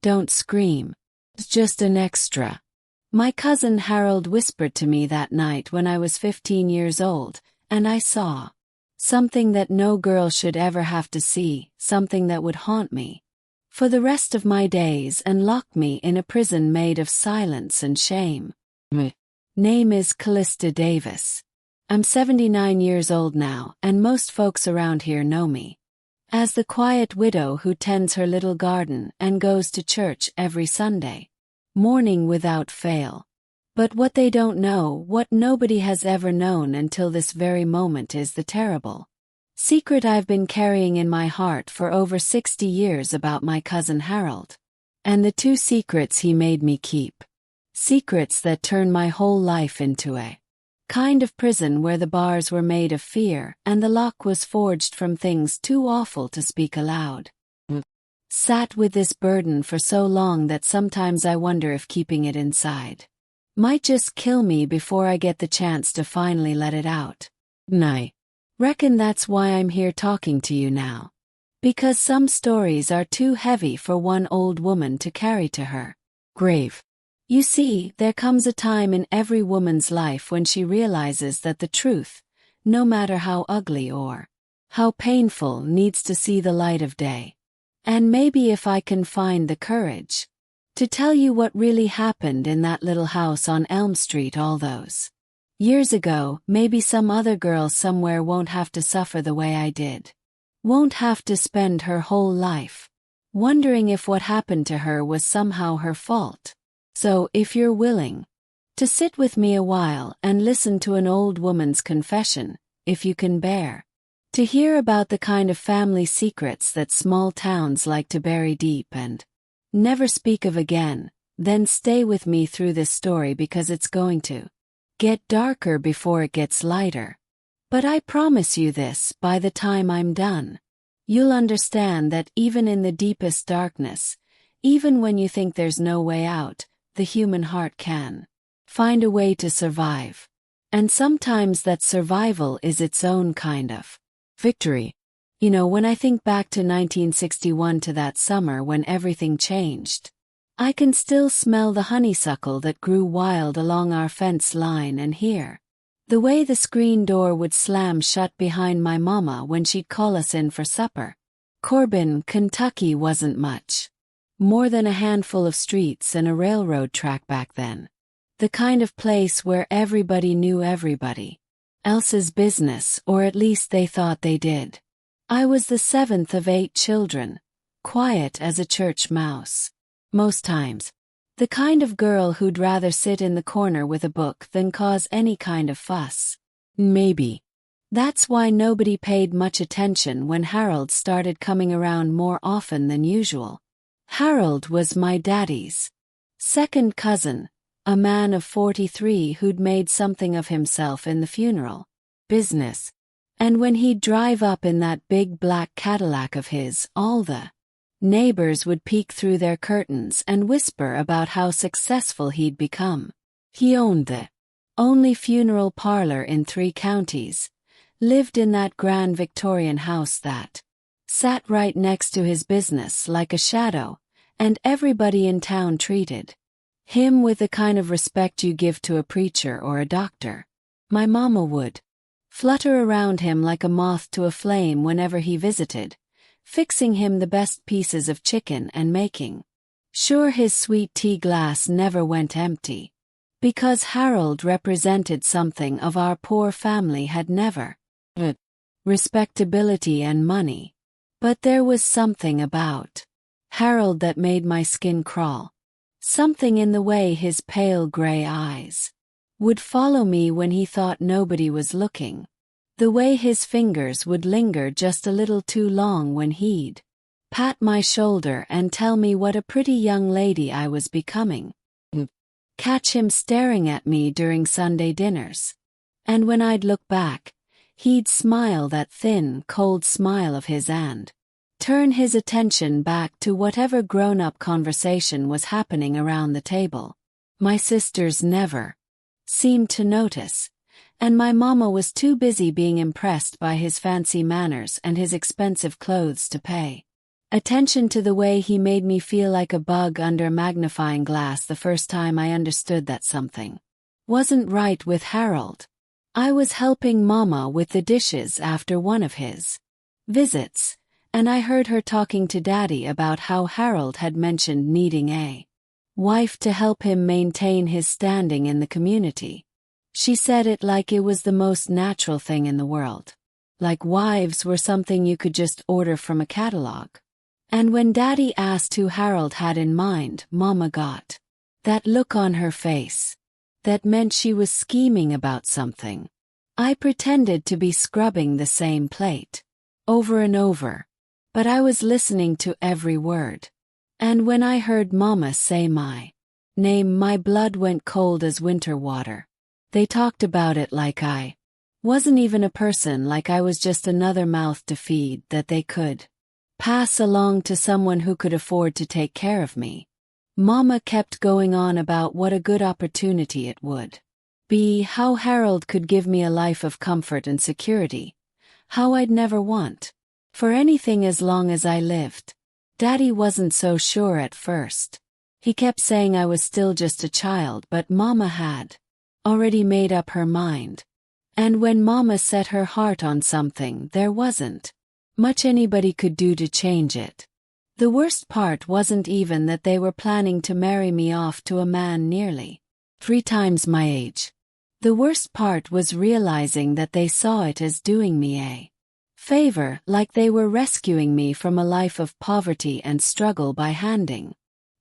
Don't scream. It's just an extra. My cousin Harold whispered to me that night when I was 15 years old, and I saw something that no girl should ever have to see, something that would haunt me for the rest of my days and lock me in a prison made of silence and shame. My name is Callista Davis. I'm 79 years old now, and most folks around here know me as the quiet widow who tends her little garden and goes to church every Sunday morning without fail. But what they don't know, what nobody has ever known until this very moment, is the terrible secret I've been carrying in my heart for over 60 years about my cousin Harold. And the 2 secrets he made me keep. Secrets that turn my whole life into a kind of prison where the bars were made of fear and the lock was forged from things too awful to speak aloud. Sat with this burden for so long that sometimes I wonder if keeping it inside might just kill me before I get the chance to finally let it out. And I reckon that's why I'm here talking to you now. Because some stories are too heavy for one old woman to carry to her grave. You see, there comes a time in every woman's life when she realizes that the truth, no matter how ugly or how painful, needs to see the light of day. And maybe if I can find the courage to tell you what really happened in that little house on Elm Street all those years ago, maybe some other girl somewhere won't have to suffer the way I did. Won't have to spend her whole life wondering if what happened to her was somehow her fault. So, if you're willing to sit with me a while and listen to an old woman's confession, if you can bear to hear about the kind of family secrets that small towns like to bury deep and never speak of again, then stay with me through this story, because it's going to get darker before it gets lighter. But I promise you this, by the time I'm done, you'll understand that even in the deepest darkness, even when you think there's no way out, the human heart can find a way to survive. And sometimes that survival is its own kind of victory. You know, when I think back to 1961, to that summer when everything changed, I can still smell the honeysuckle that grew wild along our fence line and hear the way the screen door would slam shut behind my mama when she'd call us in for supper. Corbin, Kentucky wasn't much more than a handful of streets and a railroad track back then. The kind of place where everybody knew everybody else's business, or at least they thought they did. I was the 7th of 8 children, quiet as a church mouse. Most times. The kind of girl who'd rather sit in the corner with a book than cause any kind of fuss. Maybe that's why nobody paid much attention when Harold started coming around more often than usual. Harold was my daddy's second cousin, a man of 43 who'd made something of himself in the funeral business. And when he'd drive up in that big black Cadillac of his, all the neighbors would peek through their curtains and whisper about how successful he'd become. He owned the only funeral parlor in 3 counties, lived in that grand Victorian house that sat right next to his business like a shadow, and everybody in town treated him with the kind of respect you give to a preacher or a doctor. My mama would flutter around him like a moth to a flame whenever he visited, fixing him the best pieces of chicken and making sure his sweet tea glass never went empty. Because Harold represented something of our poor family had never. Respectability and money. But there was something about Harold that made my skin crawl. Something in the way his pale gray eyes would follow me when he thought nobody was looking. The way his fingers would linger just a little too long when he'd pat my shoulder and tell me what a pretty young lady I was becoming. Catch him staring at me during Sunday dinners. And when I'd look back, he'd smile that thin, cold smile of his and turn his attention back to whatever grown-up conversation was happening around the table. My sisters never seemed to notice, and my mama was too busy being impressed by his fancy manners and his expensive clothes to pay Attention to the way he made me feel like a bug under a magnifying glass the first time I understood that something wasn't right with Harold. I was helping Mama with the dishes after one of his visits, and I heard her talking to Daddy about how Harold had mentioned needing a wife to help him maintain his standing in the community. She said it like it was the most natural thing in the world. Like wives were something you could just order from a catalog. And when Daddy asked who Harold had in mind, Mama got that look on her face. That meant she was scheming about something. I pretended to be scrubbing the same plate over and over, but I was listening to every word. And when I heard Mama say my name, my blood went cold as winter water. They talked about it like I wasn't even a person, like I was just another mouth to feed that they could pass along to someone who could afford to take care of me. Mama kept going on about what a good opportunity it would be, how Harold could give me a life of comfort and security, how I'd never want for anything as long as I lived. Daddy wasn't so sure at first. He kept saying I was still just a child, but Mama had already made up her mind. And when Mama set her heart on something, there wasn't much anybody could do to change it. The worst part wasn't even that they were planning to marry me off to a man nearly 3 times my age. The worst part was realizing that they saw it as doing me a favor, like they were rescuing me from a life of poverty and struggle by handing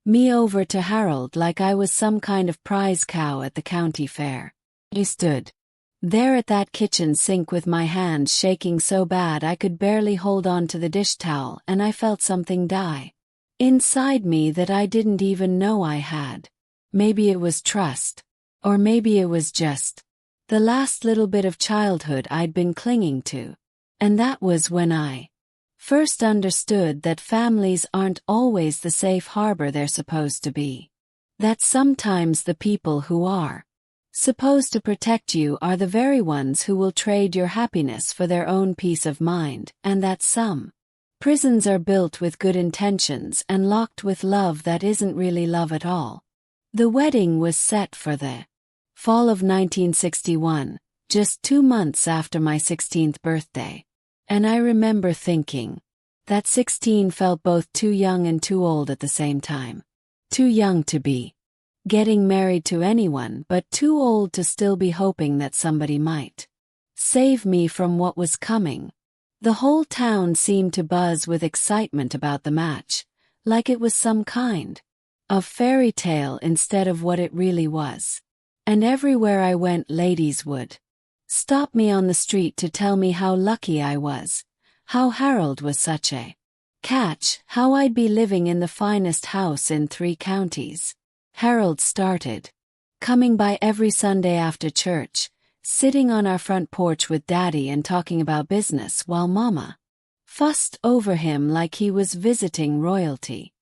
me over to Harold like I was some kind of prize cow at the county fair. I stood there at that kitchen sink with my hands shaking so bad I could barely hold on to the dish towel, and I felt something die inside me that I didn't even know I had. Maybe it was trust, or maybe it was just the last little bit of childhood I'd been clinging to. And that was when I first understood that families aren't always the safe harbor they're supposed to be. That sometimes the people who are supposed to protect you are the very ones who will trade your happiness for their own peace of mind, and that some prisons are built with good intentions and locked with love that isn't really love at all. The wedding was set for the fall of 1961, just 2 months after my 16th birthday. And I remember thinking that 16 felt both too young and too old at the same time. Too young to be getting married to anyone, but too old to still be hoping that somebody might save me from what was coming. The whole town seemed to buzz with excitement about the match, like it was some kind of fairy tale instead of what it really was. And everywhere I went, ladies would stop me on the street to tell me how lucky I was, how Harold was such a catch, how I'd be living in the finest house in 3 counties. Harold started coming by every Sunday after church, sitting on our front porch with Daddy and talking about business while Mama fussed over him like he was visiting royalty.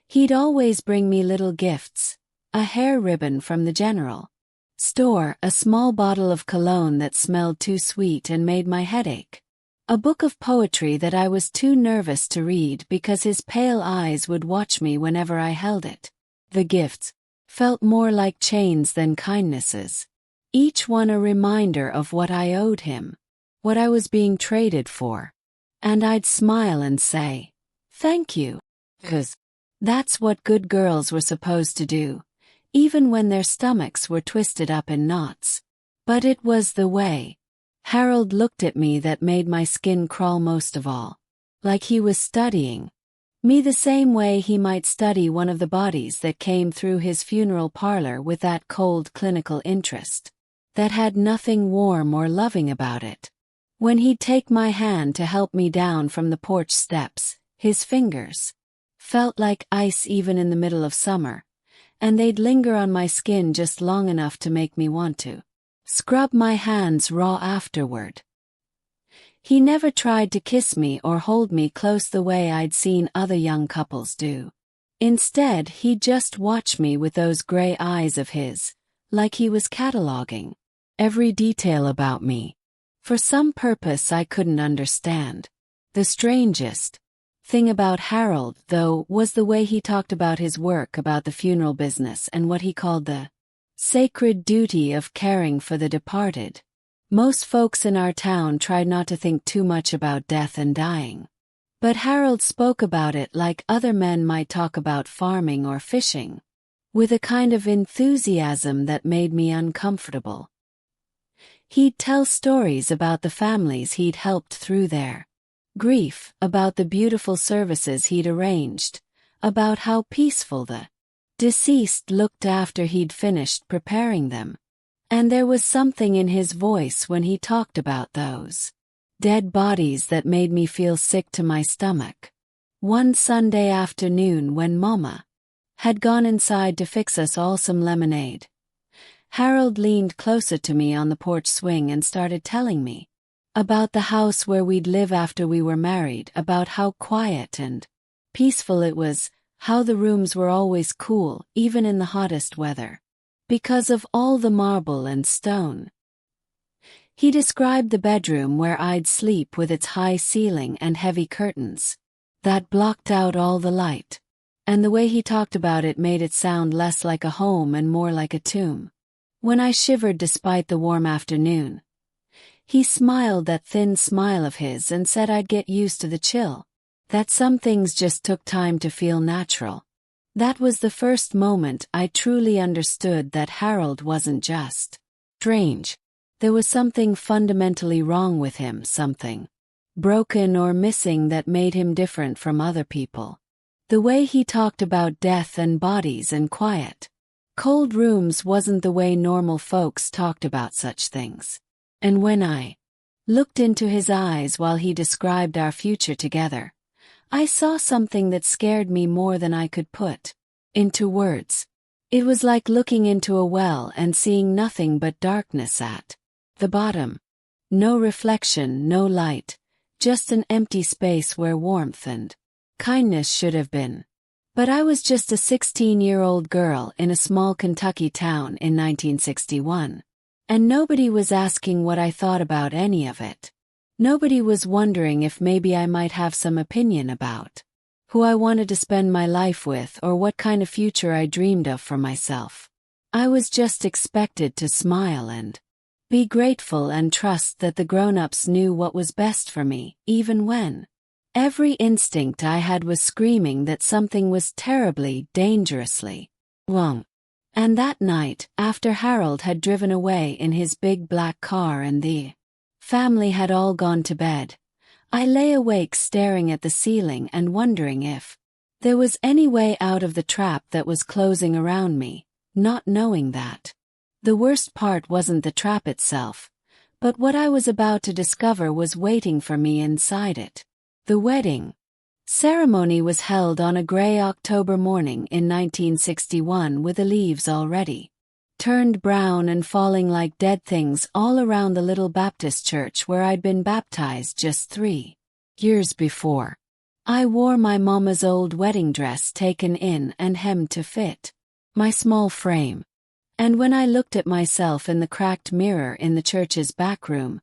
He'd always bring me little gifts, a hair ribbon from the general store, a small bottle of cologne that smelled too sweet and made my head ache, a book of poetry that I was too nervous to read because his pale eyes would watch me whenever I held it. The gifts felt more like chains than kindnesses, each one a reminder of what I owed him, what I was being traded for. And I'd smile and say, "Thank you," 'cause that's what good girls were supposed to do, even when their stomachs were twisted up in knots. But it was the way Harold looked at me that made my skin crawl most of all, like he was studying me the same way he might study one of the bodies that came through his funeral parlor with that cold clinical interest that had nothing warm or loving about it. When he'd take my hand to help me down from the porch steps, his fingers felt like ice even in the middle of summer, and they'd linger on my skin just long enough to make me want to scrub my hands raw afterward. He never tried to kiss me or hold me close the way I'd seen other young couples do. Instead, he'd just watch me with those gray eyes of his, like he was cataloging every detail about me, for some purpose I couldn't understand. The strangest thing about Harold, though, was the way he talked about his work, about the funeral business, and what he called the sacred duty of caring for the departed. Most folks in our town tried not to think too much about death and dying. But Harold spoke about it like other men might talk about farming or fishing, with a kind of enthusiasm that made me uncomfortable. He'd tell stories about the families he'd helped through their grief, about the beautiful services he'd arranged, about how peaceful the deceased looked after he'd finished preparing them. And there was something in his voice when he talked about those dead bodies that made me feel sick to my stomach. One Sunday afternoon, when Mama had gone inside to fix us all some lemonade, Harold leaned closer to me on the porch swing and started telling me about the house where we'd live after we were married, about how quiet and peaceful it was, how the rooms were always cool, even in the hottest weather, because of all the marble and stone. He described the bedroom where I'd sleep with its high ceiling and heavy curtains that blocked out all the light, and the way he talked about it made it sound less like a home and more like a tomb. When I shivered despite the warm afternoon, he smiled that thin smile of his and said I'd get used to the chill, that some things just took time to feel natural. That was the first moment I truly understood that Harold wasn't just strange. There was something fundamentally wrong with him, something broken or missing that made him different from other people. The way he talked about death and bodies and quiet, cold rooms wasn't the way normal folks talked about such things. And when I looked into his eyes while he described our future together, I saw something that scared me more than I could put into words. It was like looking into a well and seeing nothing but darkness at the bottom. No reflection, no light, just an empty space where warmth and kindness should have been. But I was just a 16-year-old girl in a small Kentucky town in 1961. And nobody was asking what I thought about any of it. Nobody was wondering if maybe I might have some opinion about who I wanted to spend my life with or what kind of future I dreamed of for myself. I was just expected to smile and be grateful and trust that the grown-ups knew what was best for me, even when every instinct I had was screaming that something was terribly, dangerously wrong. And that night, after Harold had driven away in his big black car and the family had all gone to bed, I lay awake staring at the ceiling and wondering if there was any way out of the trap that was closing around me, not knowing that the worst part wasn't the trap itself, but what I was about to discover was waiting for me inside it. The wedding ceremony was held on a gray October morning in 1961 with the leaves already turned brown and falling like dead things all around the little Baptist church where I'd been baptized just 3 years before. I wore my mama's old wedding dress taken in and hemmed to fit my small frame. And when I looked at myself in the cracked mirror in the church's back room,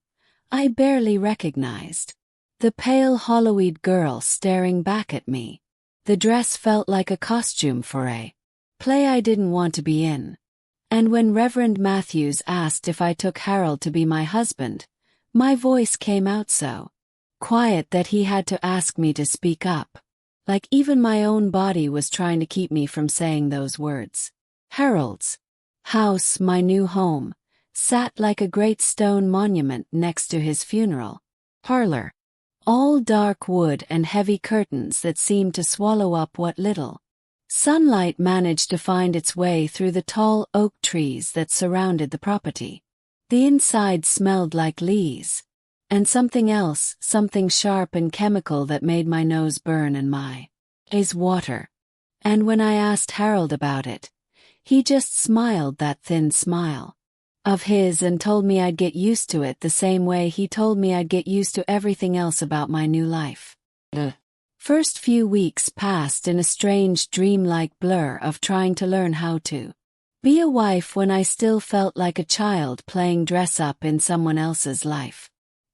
I barely recognized the pale hollow-eyed girl staring back at me. The dress felt like a costume for a play I didn't want to be in. And when Reverend Matthews asked if I took Harold to be my husband, my voice came out so quiet that he had to ask me to speak up. Like even my own body was trying to keep me from saying those words. Harold's house, my new home, sat like a great stone monument next to his funeral parlor. All dark wood and heavy curtains that seemed to swallow up what little sunlight managed to find its way through the tall oak trees that surrounded the property. The inside smelled like leaves, and something else, something sharp and chemical that made my nose burn and my eyes water. And when I asked Harold about it, he just smiled that thin smile of his and told me I'd get used to it the same way he told me I'd get used to everything else about my new life. The first few weeks passed in a strange dreamlike blur of trying to learn how to be a wife when I still felt like a child playing dress-up in someone else's life.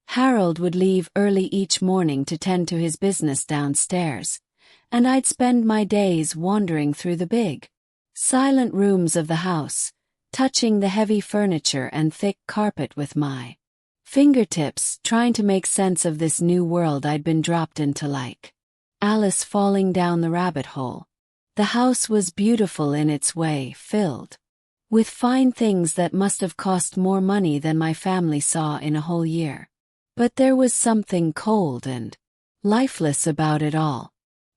Harold would leave early each morning to tend to his business downstairs, and I'd spend my days wandering through the big, silent rooms of the house, touching the heavy furniture and thick carpet with my fingertips, trying to make sense of this new world I'd been dropped into like Alice falling down the rabbit hole. The house was beautiful in its way, filled with fine things that must have cost more money than my family saw in a whole year. But there was something cold and lifeless about it all.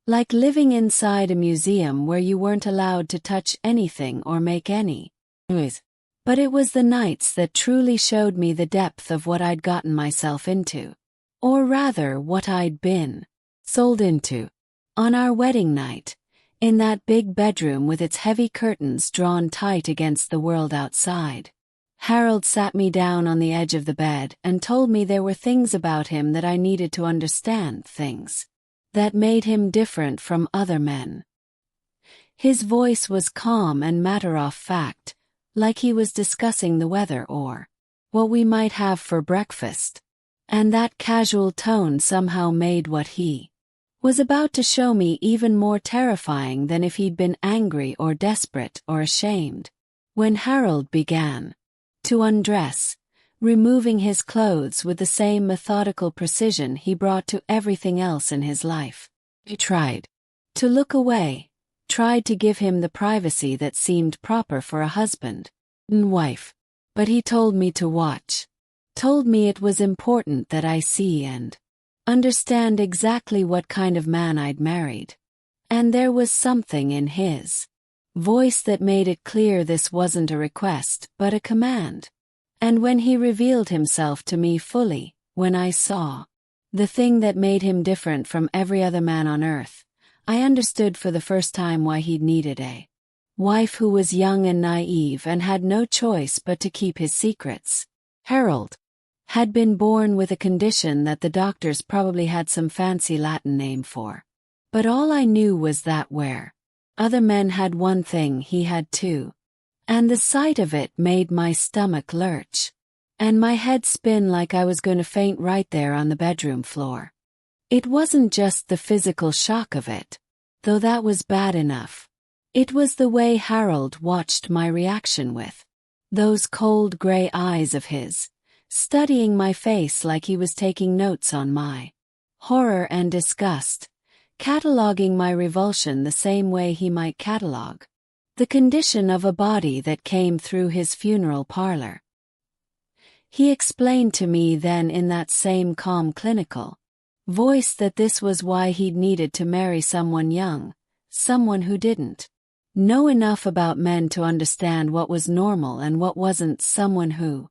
Like living inside a museum where you weren't allowed to touch anything or make any noise. But it was the nights that truly showed me the depth of what I'd gotten myself into. Or rather, what I'd been sold into. On our wedding night, in that big bedroom with its heavy curtains drawn tight against the world outside, Harold sat me down on the edge of the bed and told me there were things about him that I needed to understand, things that made him different from other men. His voice was calm and matter-of-fact, like he was discussing the weather or what we might have for breakfast, and that casual tone somehow made what he was about to show me even more terrifying than if he'd been angry or desperate or ashamed. When Harold began to undress, removing his clothes with the same methodical precision he brought to everything else in his life, I tried to look away, tried to give him the privacy that seemed proper for a husband and wife, but he told me to watch, told me it was important that I see and understand exactly what kind of man I'd married. And there was something in his voice that made it clear this wasn't a request but a command. And when he revealed himself to me fully, when I saw the thing that made him different from every other man on earth, I understood for the first time why he'd needed a wife who was young and naive and had no choice but to keep his secrets. Harold had been born with a condition that the doctors probably had some fancy Latin name for. But all I knew was that where other men had one thing, he had two. And the sight of it made my stomach lurch, and my head spin like I was going to faint right there on the bedroom floor. It wasn't just the physical shock of it, though that was bad enough. It was the way Harold watched my reaction with those cold gray eyes of his, studying my face like he was taking notes on my horror and disgust, cataloging my revulsion the same way he might catalog the condition of a body that came through his funeral parlor. He explained to me then in that same calm clinical voice that this was why he'd needed to marry someone young, someone who didn't know enough about men to understand what was normal and what wasn't, someone who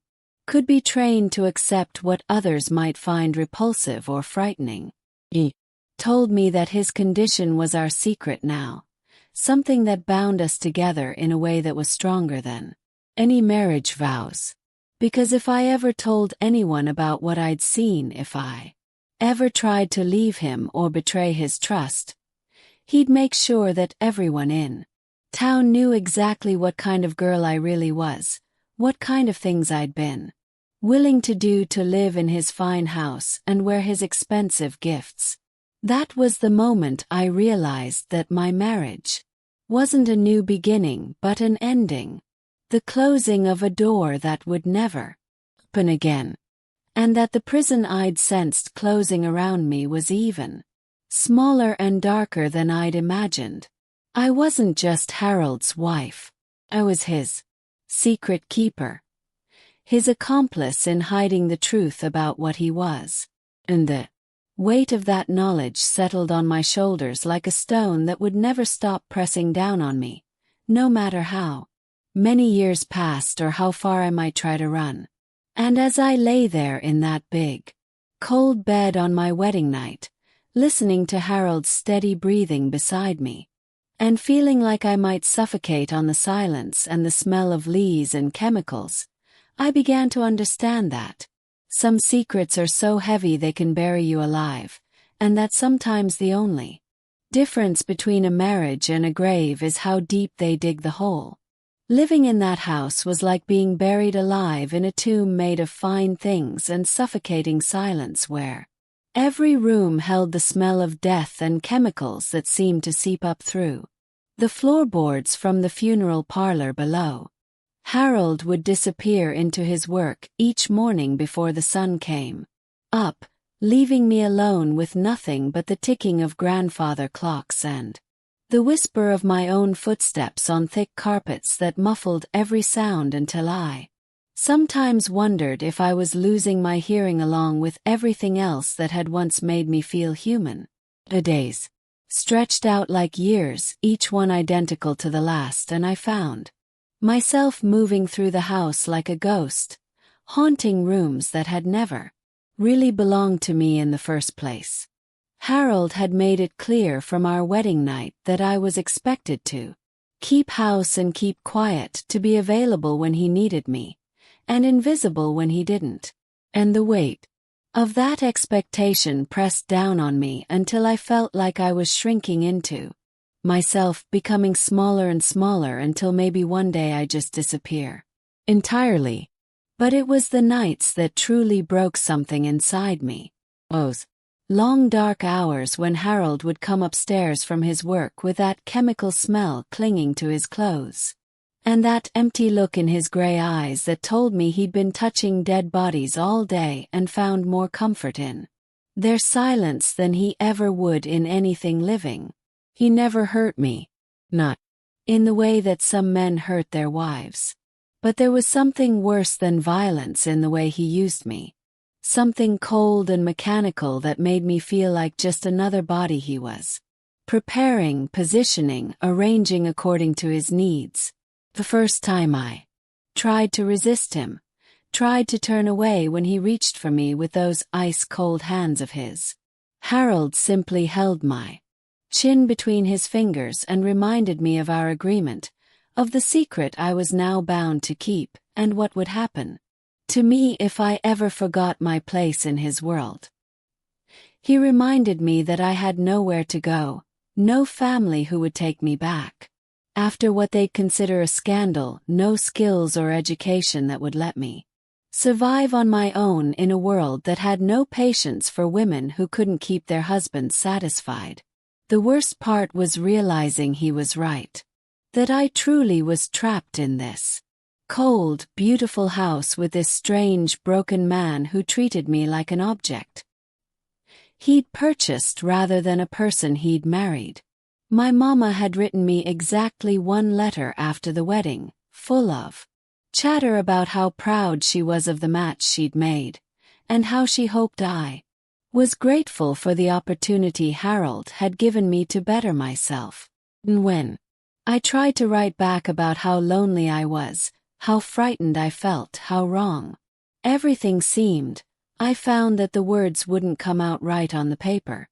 could be trained to accept what others might find repulsive or frightening. He told me that his condition was our secret now, something that bound us together in a way that was stronger than any marriage vows. Because if I ever told anyone about what I'd seen, if I ever tried to leave him or betray his trust, he'd make sure that everyone in town knew exactly what kind of girl I really was, what kind of things I'd been willing to do to live in his fine house and wear his expensive gifts. That was the moment I realized that my marriage wasn't a new beginning but an ending, the closing of a door that would never open again, and that the prison I'd sensed closing around me was even smaller and darker than I'd imagined. I wasn't just Harold's wife. I was his secret keeper, his accomplice in hiding the truth about what he was. And the weight of that knowledge settled on my shoulders like a stone that would never stop pressing down on me, no matter how many years passed or how far I might try to run. And as I lay there in that big, cold bed on my wedding night, listening to Harold's steady breathing beside me, and feeling like I might suffocate on the silence and the smell of leaves and chemicals, I began to understand that some secrets are so heavy they can bury you alive, and that sometimes the only difference between a marriage and a grave is how deep they dig the hole. Living in that house was like being buried alive in a tomb made of fine things and suffocating silence where every room held the smell of death and chemicals that seemed to seep up through the floorboards from the funeral parlor below. Harold would disappear into his work each morning before the sun came up, leaving me alone with nothing but the ticking of grandfather clocks and the whisper of my own footsteps on thick carpets that muffled every sound until I sometimes wondered if I was losing my hearing along with everything else that had once made me feel human. The days stretched out like years, each one identical to the last, and I found myself moving through the house like a ghost, haunting rooms that had never really belonged to me in the first place. Harold had made it clear from our wedding night that I was expected to keep house and keep quiet, to be available when he needed me, and invisible when he didn't. And the weight of that expectation pressed down on me until I felt like I was shrinking into myself, becoming smaller and smaller until maybe one day I just disappear entirely. But it was the nights that truly broke something inside me. Those long dark hours when Harold would come upstairs from his work with that chemical smell clinging to his clothes, and that empty look in his gray eyes that told me he'd been touching dead bodies all day and found more comfort in their silence than he ever would in anything living. He never hurt me, not in the way that some men hurt their wives. But there was something worse than violence in the way he used me. Something cold and mechanical that made me feel like just another body he was preparing, positioning, arranging according to his needs. The first time I tried to resist him, tried to turn away when he reached for me with those ice-cold hands of his, Harold simply held my chin between his fingers and reminded me of our agreement, of the secret I was now bound to keep, and what would happen to me if I ever forgot my place in his world. He reminded me that I had nowhere to go, no family who would take me back. After what they'd consider a scandal, no skills or education that would let me survive on my own in a world that had no patience for women who couldn't keep their husbands satisfied. The worst part was realizing he was right. That I truly was trapped in this cold, beautiful house with this strange, broken man who treated me like an object he'd purchased rather than a person he'd married. My mama had written me exactly one letter after the wedding, full of chatter about how proud she was of the match she'd made, and how she hoped I was grateful for the opportunity Harold had given me to better myself. And when I tried to write back about how lonely I was, how frightened I felt, how wrong everything seemed, I found that the words wouldn't come out right on the paper.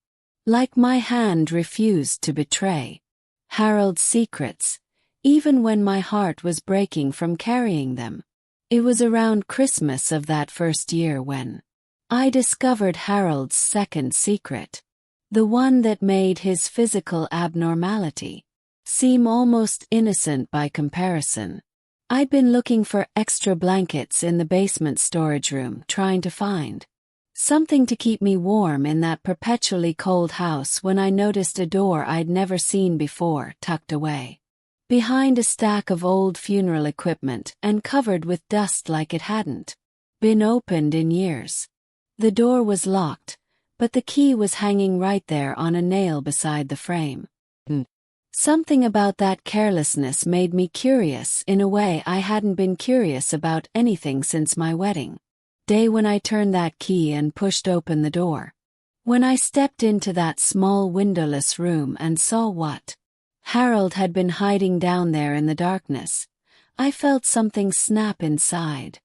Like my hand refused to betray Harold's secrets, even when my heart was breaking from carrying them. It was around Christmas of that first year when I discovered Harold's second secret, the one that made his physical abnormality seem almost innocent by comparison. I'd been looking for extra blankets in the basement storage room, trying to find something to keep me warm in that perpetually cold house, when I noticed a door I'd never seen before tucked away behind a stack of old funeral equipment and covered with dust like it hadn't been opened in years. The door was locked, but the key was hanging right there on a nail beside the frame. Something about that carelessness made me curious in a way I hadn't been curious about anything since my wedding day, when I turned that key and pushed open the door. When I stepped into that small windowless room and saw what Harold had been hiding down there in the darkness, I felt something snap inside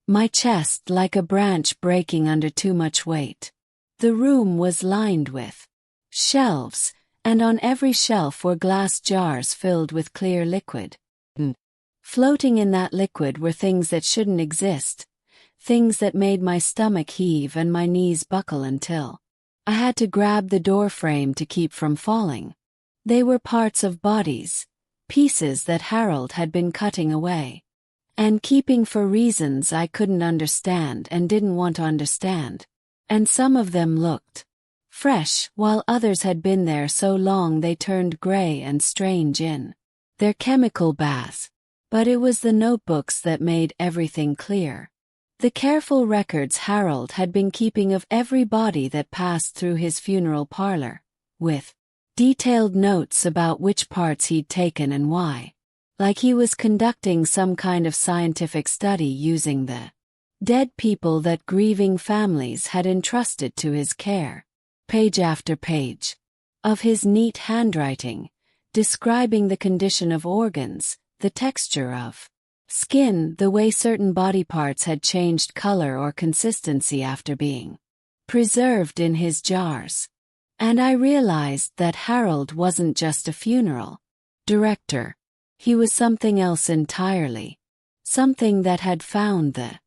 my chest, like a branch breaking under too much weight. The room was lined with shelves, and on every shelf were glass jars filled with clear liquid. Floating in that liquid were things that shouldn't exist, things that made my stomach heave and my knees buckle until I had to grab the door frame to keep from falling. They were parts of bodies, pieces that Harold had been cutting away and keeping for reasons I couldn't understand and didn't want to understand. And some of them looked fresh, while others had been there so long they turned gray and strange in their chemical baths. But it was the notebooks that made everything clear. The careful records Harold had been keeping of every body that passed through his funeral parlor, with detailed notes about which parts he'd taken and why. Like he was conducting some kind of scientific study using the dead people that grieving families had entrusted to his care. Page after page of his neat handwriting, describing the condition of organs, the texture of skin, the way certain body parts had changed color or consistency after being preserved in his jars. And I realized that Harold wasn't just a funeral director. He was something else entirely. Something that had found the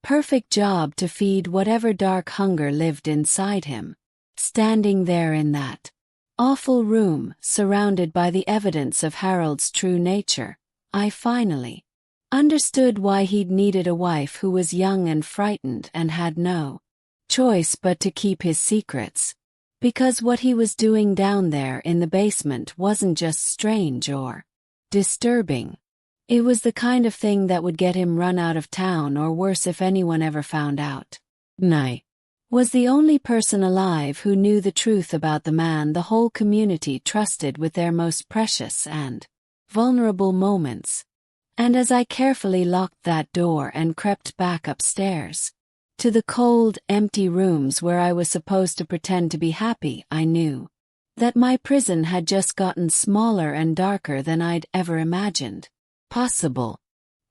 perfect job to feed whatever dark hunger lived inside him. Standing there in that awful room, surrounded by the evidence of Harold's true nature, I finally understood why he'd needed a wife who was young and frightened and had no choice but to keep his secrets. Because what he was doing down there in the basement wasn't just strange or disturbing. It was the kind of thing that would get him run out of town, or worse if anyone ever found out. I was the only person alive who knew the truth about the man the whole community trusted with their most precious and vulnerable moments. And as I carefully locked that door and crept back upstairs to the cold, empty rooms where I was supposed to pretend to be happy, I knew that my prison had just gotten smaller and darker than I'd ever imagined possible.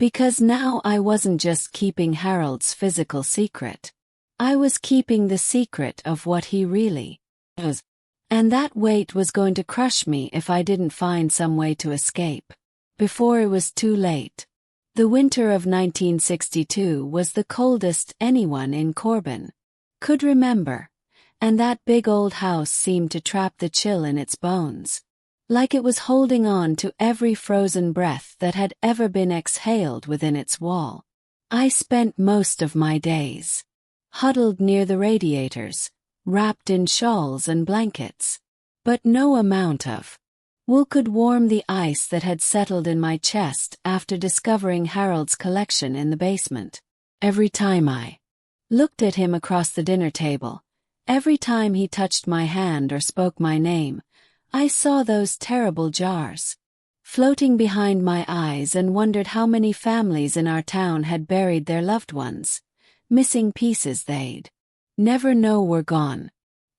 Because now I wasn't just keeping Harold's physical secret. I was keeping the secret of what he really was. And that weight was going to crush me if I didn't find some way to escape before it was too late. The winter of 1962 was the coldest anyone in Corbin could remember, and that big old house seemed to trap the chill in its bones, like it was holding on to every frozen breath that had ever been exhaled within its wall. I spent most of my days huddled near the radiators, wrapped in shawls and blankets, but no amount of wool could warm the ice that had settled in my chest after discovering Harold's collection in the basement. Every time I looked at him across the dinner table, every time he touched my hand or spoke my name, I saw those terrible jars floating behind my eyes and wondered how many families in our town had buried their loved ones, missing pieces they'd never know were gone.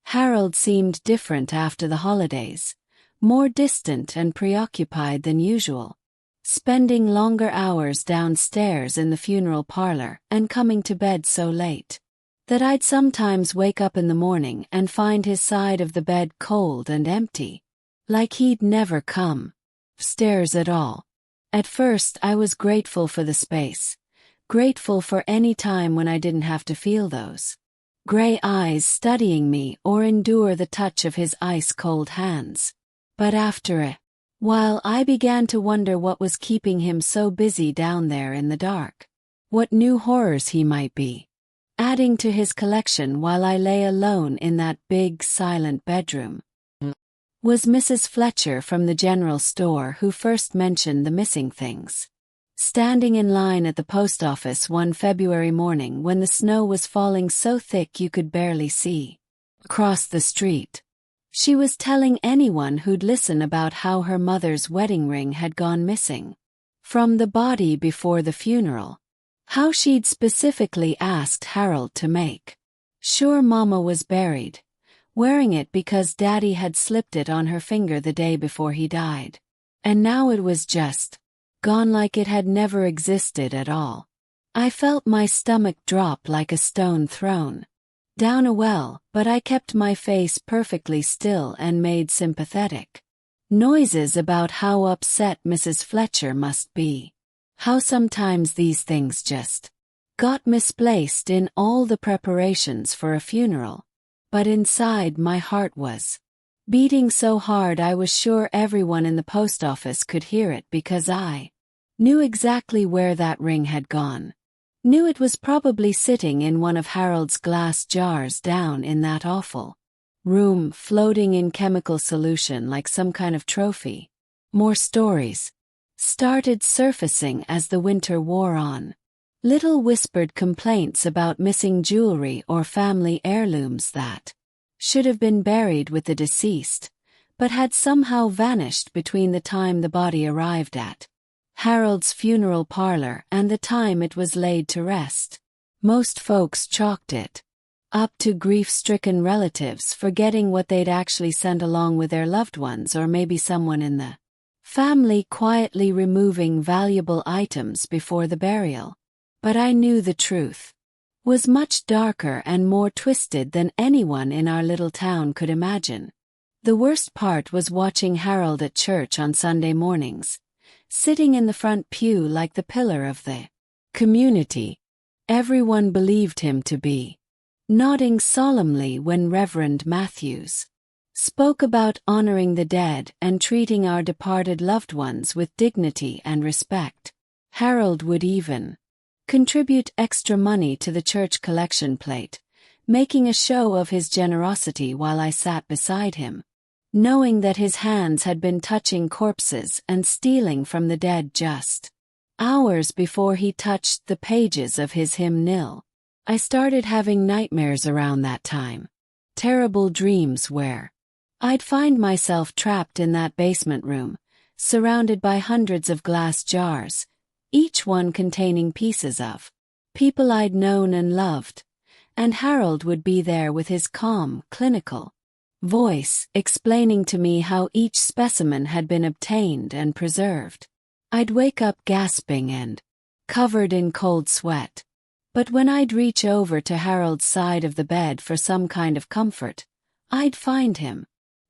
Harold seemed different after the holidays, more distant and preoccupied than usual, spending longer hours downstairs in the funeral parlor and coming to bed so late that I'd sometimes wake up in the morning and find his side of the bed cold and empty, like he'd never come upstairs at all. At first I was grateful for the space, grateful for any time when I didn't have to feel those gray eyes studying me or endure the touch of his ice-cold hands. But after a while I began to wonder what was keeping him so busy down there in the dark, what new horrors he might be adding to his collection while I lay alone in that big, silent bedroom. Was Mrs. Fletcher from the general store who first mentioned the missing things. Standing in line at the post office one February morning when the snow was falling so thick you could barely see across the street, she was telling anyone who'd listen about how her mother's wedding ring had gone missing from the body before the funeral, how she'd specifically asked Harold to make sure Mama was buried, wearing it because Daddy had slipped it on her finger the day before he died. And now it was just gone, like it had never existed at all. I felt my stomach drop like a stone thrown down a well, but I kept my face perfectly still and made sympathetic noises about how upset Mrs. Fletcher must be, how sometimes these things just got misplaced in all the preparations for a funeral. But inside my heart was beating so hard I was sure everyone in the post office could hear it because I knew exactly where that ring had gone. Knew it was probably sitting in one of Harold's glass jars down in that awful room, floating in chemical solution like some kind of trophy. More stories started surfacing as the winter wore on. Little whispered complaints about missing jewelry or family heirlooms that should have been buried with the deceased, but had somehow vanished between the time the body arrived at Harold's funeral parlor and the time it was laid to rest. Most folks chalked it up to grief-stricken relatives forgetting what they'd actually sent along with their loved ones, or maybe someone in the family quietly removing valuable items before the burial. But I knew the truth was much darker and more twisted than anyone in our little town could imagine. The worst part was watching Harold at church on Sunday mornings, sitting in the front pew like the pillar of the community everyone believed him to be, nodding solemnly when Reverend Matthews spoke about honoring the dead and treating our departed loved ones with dignity and respect. Harold would even contribute extra money to the church collection plate, making a show of his generosity while I sat beside him, knowing that his hands had been touching corpses and stealing from the dead just hours before he touched the pages of his hymnal. I started having nightmares around that time. Terrible dreams where I'd find myself trapped in that basement room, surrounded by hundreds of glass jars, each one containing pieces of people I'd known and loved, and Harold would be there with his calm, clinical voice, explaining to me how each specimen had been obtained and preserved. I'd wake up gasping and covered in cold sweat. But when I'd reach over to Harold's side of the bed for some kind of comfort, I'd find him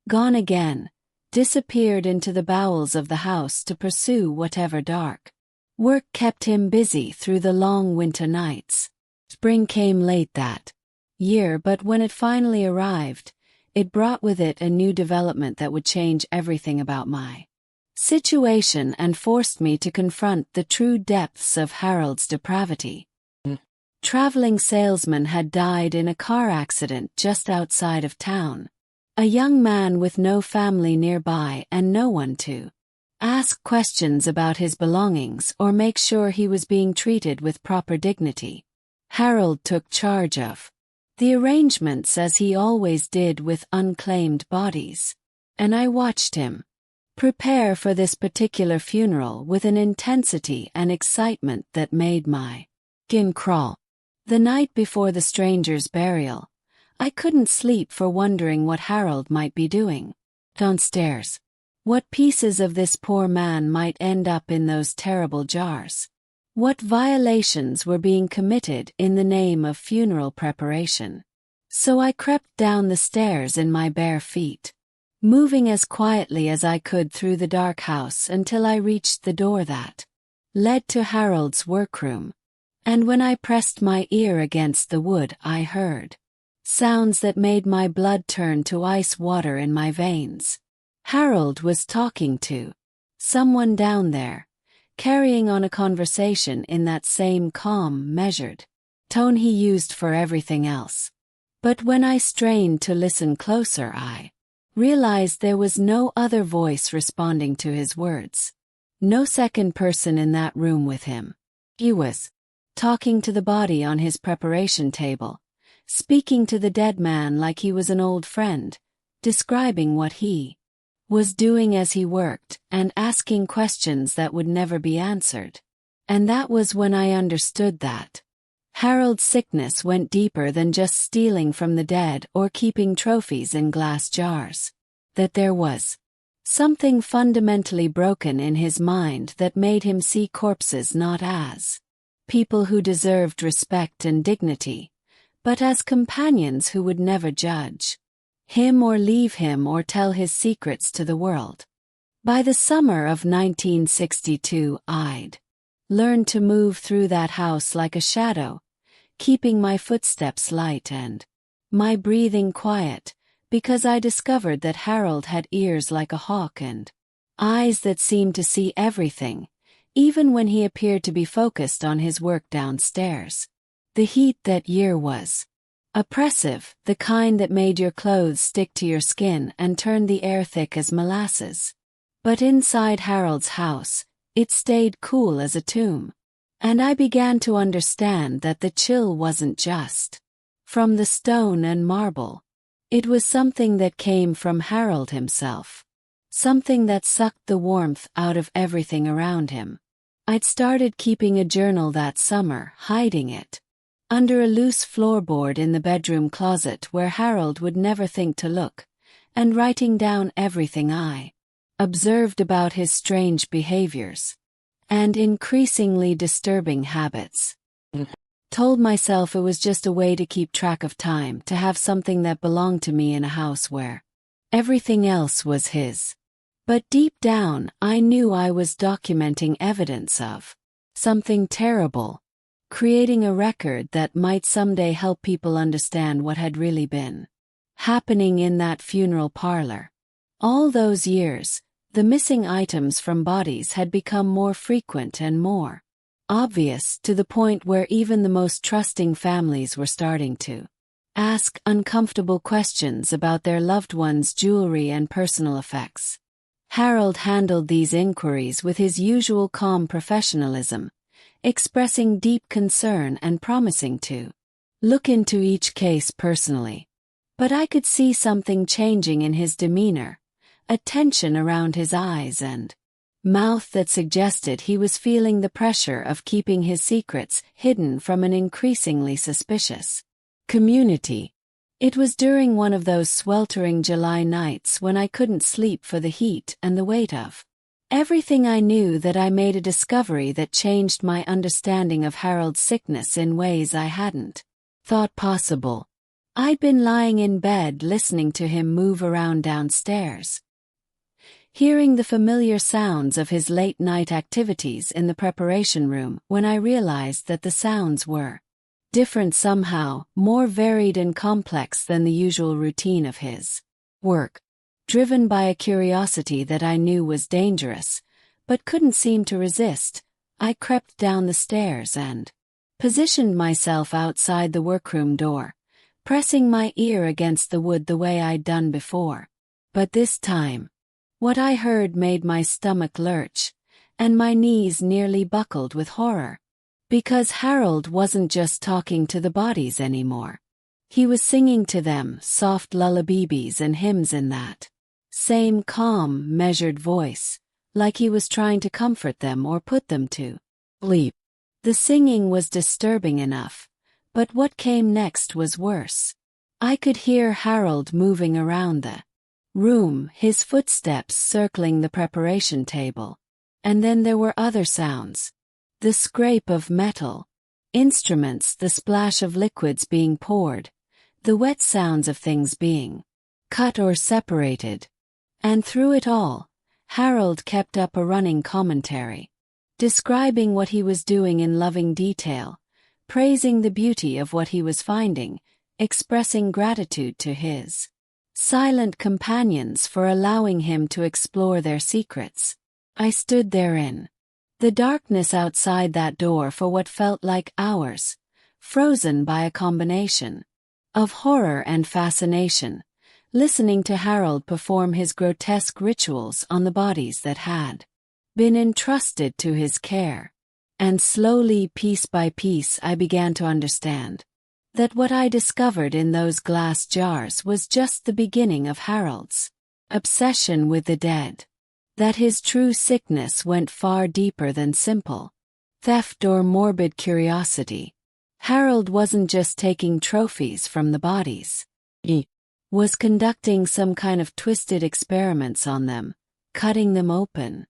gone again, disappeared into the bowels of the house to pursue whatever dark work kept him busy through the long winter nights. Spring came late that year, but when it finally arrived, it brought with it a new development that would change everything about my situation and forced me to confront the true depths of Harold's depravity. Traveling salesman had died in a car accident just outside of town. A young man with no family nearby and no one to ask questions about his belongings or make sure he was being treated with proper dignity. Harold took charge of the arrangements as he always did with unclaimed bodies, and I watched him prepare for this particular funeral with an intensity and excitement that made my skin crawl. The night before the stranger's burial, I couldn't sleep for wondering what Harold might be doing downstairs. What pieces of this poor man might end up in those terrible jars? What violations were being committed in the name of funeral preparation? So I crept down the stairs in my bare feet, moving as quietly as I could through the dark house until I reached the door that led to Harold's workroom. And when I pressed my ear against the wood, I heard sounds that made my blood turn to ice water in my veins. Harold was talking to someone down there, carrying on a conversation in that same calm, measured tone he used for everything else. But when I strained to listen closer, I realized there was no other voice responding to his words. No second person in that room with him. He was talking to the body on his preparation table, speaking to the dead man like he was an old friend, describing what he was doing as he worked, and asking questions that would never be answered. And that was when I understood that Harold's sickness went deeper than just stealing from the dead or keeping trophies in glass jars. That there was something fundamentally broken in his mind that made him see corpses not as people who deserved respect and dignity, but as companions who would never judge him or leave him or tell his secrets to the world. By the summer of 1962, I'd learned to move through that house like a shadow, keeping my footsteps light and my breathing quiet, because I discovered that Harold had ears like a hawk and eyes that seemed to see everything, even when he appeared to be focused on his work downstairs. The heat that year was oppressive, the kind that made your clothes stick to your skin and turned the air thick as molasses. But inside Harold's house, it stayed cool as a tomb. And I began to understand that the chill wasn't just from the stone and marble. It was something that came from Harold himself. Something that sucked the warmth out of everything around him. I'd started keeping a journal that summer, hiding it under a loose floorboard in the bedroom closet where Harold would never think to look, and writing down everything I observed about his strange behaviors and increasingly disturbing habits. Told myself it was just a way to keep track of time, to have something that belonged to me in a house where everything else was his. But deep down, I knew I was documenting evidence of something terrible, creating a record that might someday help people understand what had really been happening in that funeral parlor. All those years, the missing items from bodies had become more frequent and more obvious, to the point where even the most trusting families were starting to ask uncomfortable questions about their loved ones' jewelry and personal effects. Harold handled these inquiries with his usual calm professionalism, expressing deep concern and promising to look into each case personally. But I could see something changing in his demeanor, a tension around his eyes and mouth that suggested he was feeling the pressure of keeping his secrets hidden from an increasingly suspicious community. It was during one of those sweltering July nights when I couldn't sleep for the heat and the weight of everything I knew that I made a discovery that changed my understanding of Harold's sickness in ways I hadn't thought possible. I'd been lying in bed listening to him move around downstairs, hearing the familiar sounds of his late-night activities in the preparation room, when I realized that the sounds were different somehow, more varied and complex than the usual routine of his work. Driven by a curiosity that I knew was dangerous, but couldn't seem to resist, I crept down the stairs and positioned myself outside the workroom door, pressing my ear against the wood the way I'd done before. But this time, what I heard made my stomach lurch, and my knees nearly buckled with horror. Because Harold wasn't just talking to the bodies anymore. He was singing to them soft lullabies and hymns in that same calm, measured voice, like he was trying to comfort them or put them to sleep. The singing was disturbing enough, but what came next was worse. I could hear Harold moving around the room, his footsteps circling the preparation table. And then there were other sounds. The scrape of metal instruments, the splash of liquids being poured, the wet sounds of things being cut or separated. And through it all, Harold kept up a running commentary, describing what he was doing in loving detail, praising the beauty of what he was finding, expressing gratitude to his silent companions for allowing him to explore their secrets. I stood there in the darkness outside that door for what felt like hours, frozen by a combination of horror and fascination, listening to Harold perform his grotesque rituals on the bodies that had been entrusted to his care. And slowly, piece by piece, I began to understand that what I discovered in those glass jars was just the beginning of Harold's obsession with the dead. That his true sickness went far deeper than simple theft or morbid curiosity. Harold wasn't just taking trophies from the bodies. He was conducting some kind of twisted experiments on them, cutting them open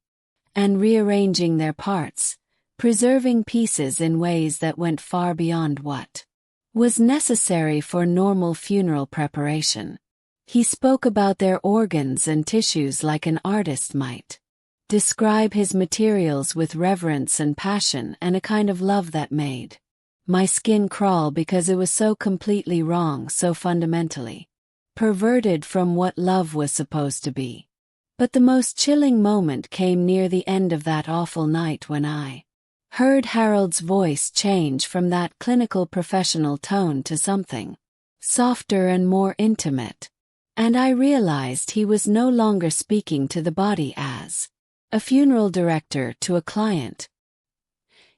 and rearranging their parts, preserving pieces in ways that went far beyond what was necessary for normal funeral preparation. He spoke about their organs and tissues like an artist might describe his materials, with reverence and passion and a kind of love that made my skin crawl because it was so completely wrong, so fundamentally perverted from what love was supposed to be. But the most chilling moment came near the end of that awful night when I heard Harold's voice change from that clinical professional tone to something softer and more intimate. And I realized he was no longer speaking to the body as a funeral director to a client.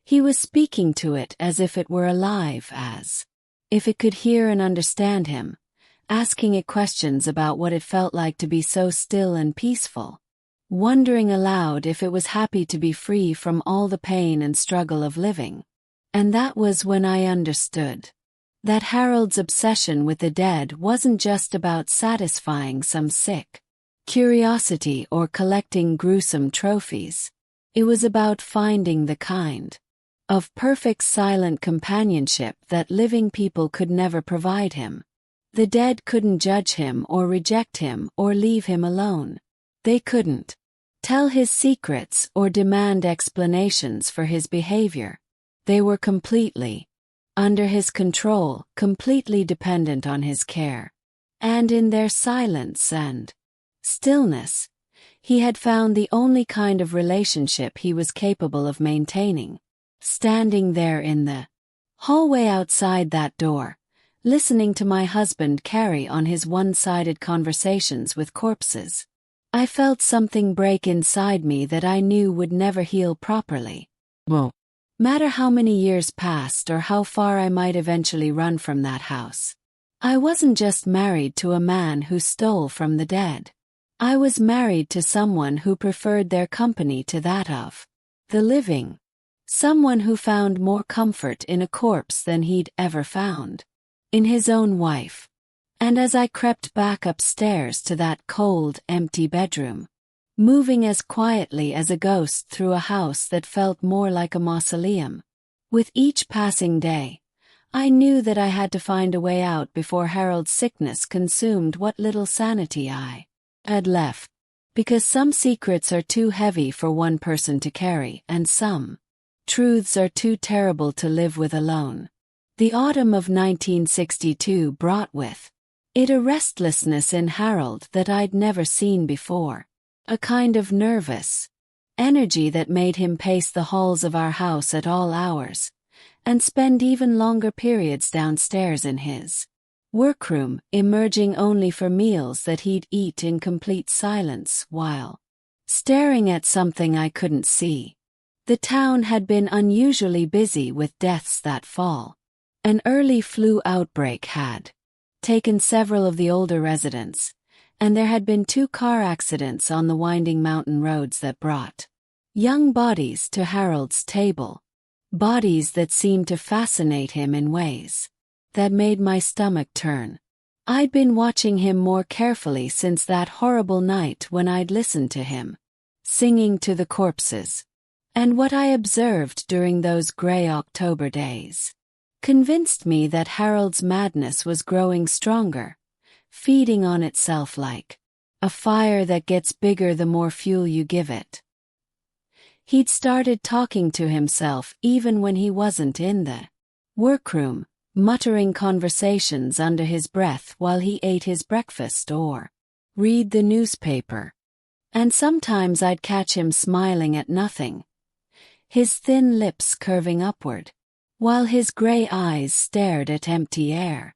He was speaking to it as if it were alive, as if it could hear and understand him, asking it questions about what it felt like to be so still and peaceful, wondering aloud if it was happy to be free from all the pain and struggle of living. And that was when I understood that Harold's obsession with the dead wasn't just about satisfying some sick curiosity or collecting gruesome trophies. It was about finding the kind of perfect silent companionship that living people could never provide him. The dead couldn't judge him or reject him or leave him alone. They couldn't tell his secrets or demand explanations for his behavior. They were completely under his control, completely dependent on his care. And in their silence and stillness, he had found the only kind of relationship he was capable of maintaining. Standing there in the hallway outside that door, listening to my husband carry on his one-sided conversations with corpses, I felt something break inside me that I knew would never heal properly. No matter how many years passed or how far I might eventually run from that house, I wasn't just married to a man who stole from the dead. I was married to someone who preferred their company to that of the living. Someone who found more comfort in a corpse than he'd ever found in his own wife. And as I crept back upstairs to that cold, empty bedroom, moving as quietly as a ghost through a house that felt more like a mausoleum, with each passing day, I knew that I had to find a way out before Harold's sickness consumed what little sanity I had left. Because some secrets are too heavy for one person to carry, and some truths are too terrible to live with alone. The autumn of 1962 brought with it a restlessness in Harold that I'd never seen before. A kind of nervous energy that made him pace the halls of our house at all hours, and spend even longer periods downstairs in his workroom, emerging only for meals that he'd eat in complete silence while staring at something I couldn't see. The town had been unusually busy with deaths that fall. An early flu outbreak had taken several of the older residents, and there had been 2 car accidents on the winding mountain roads that brought young bodies to Harold's table, bodies that seemed to fascinate him in ways that made my stomach turn. I'd been watching him more carefully since that horrible night when I'd listened to him singing to the corpses, and what I observed during those gray October days convinced me that Harold's madness was growing stronger, feeding on itself like a fire that gets bigger the more fuel you give it. He'd started talking to himself even when he wasn't in the workroom, muttering conversations under his breath while he ate his breakfast or read the newspaper. And sometimes I'd catch him smiling at nothing, his thin lips curving upward, while his gray eyes stared at empty air.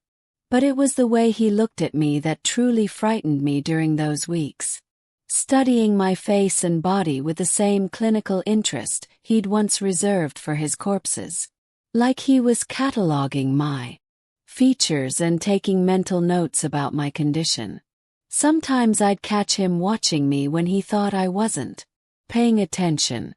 But it was the way he looked at me that truly frightened me during those weeks, studying my face and body with the same clinical interest he'd once reserved for his corpses, like he was cataloging my features and taking mental notes about my condition. Sometimes I'd catch him watching me when he thought I wasn't paying attention,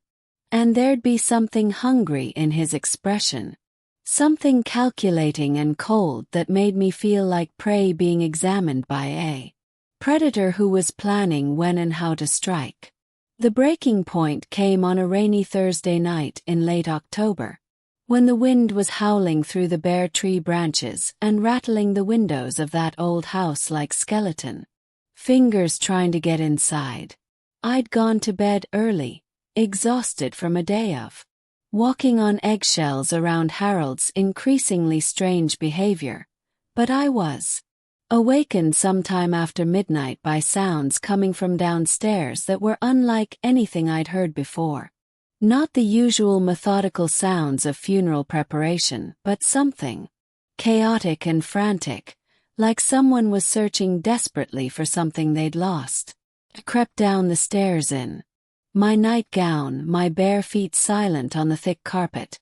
and there'd be something hungry in his expression, something calculating and cold that made me feel like prey being examined by a predator who was planning when and how to strike. The breaking point came on a rainy Thursday night in late October, when the wind was howling through the bare tree branches and rattling the windows of that old house like skeleton fingers trying to get inside. I'd gone to bed early, exhausted from a day of walking on eggshells around Harold's increasingly strange behavior, but I was Awakened sometime after midnight by sounds coming from downstairs that were unlike anything I'd heard before. Not the usual methodical sounds of funeral preparation, but something chaotic and frantic, like someone was searching desperately for something they'd lost. I crept down the stairs in my nightgown, my bare feet silent on the thick carpet,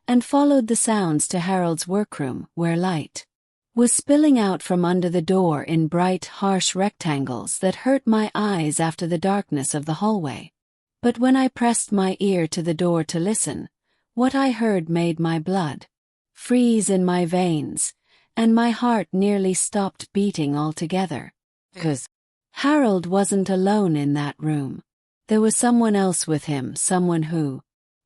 and followed the sounds to Harold's workroom, where light was spilling out from under the door in bright, harsh rectangles that hurt my eyes after the darkness of the hallway. But when I pressed my ear to the door to listen, what I heard made my blood freeze in my veins, and my heart nearly stopped beating altogether. 'Cause Harold wasn't alone in that room. There was someone else with him, someone who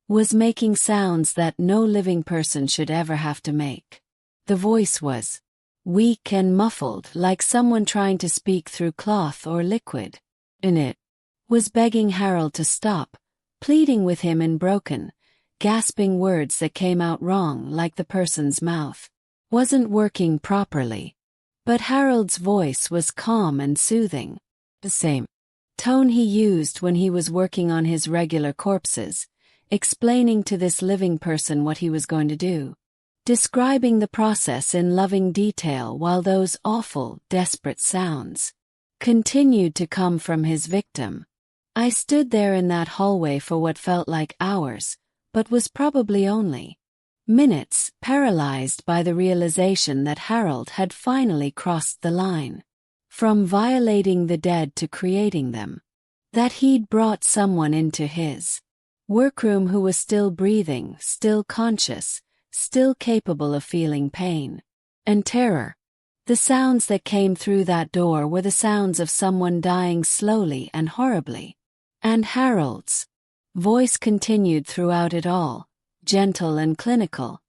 was making sounds that no living person should ever have to make. The voice was weak and muffled, like someone trying to speak through cloth or liquid. And it was begging Harold to stop, pleading with him in broken, gasping words that came out wrong, like the person's mouth wasn't working properly. But Harold's voice was calm and soothing, the same tone he used when he was working on his regular corpses, explaining to this living person what he was going to do, describing the process in loving detail while those awful, desperate sounds continued to come from his victim. I stood there in that hallway for what felt like hours, but was probably only minutes, paralyzed by the realization that Harold had finally crossed the line from violating the dead to creating them, that he'd brought someone into his workroom who was still breathing, still conscious, still capable of feeling pain and terror. The sounds that came through that door were the sounds of someone dying slowly and horribly. And Harold's voice continued throughout it all, gentle and clinical,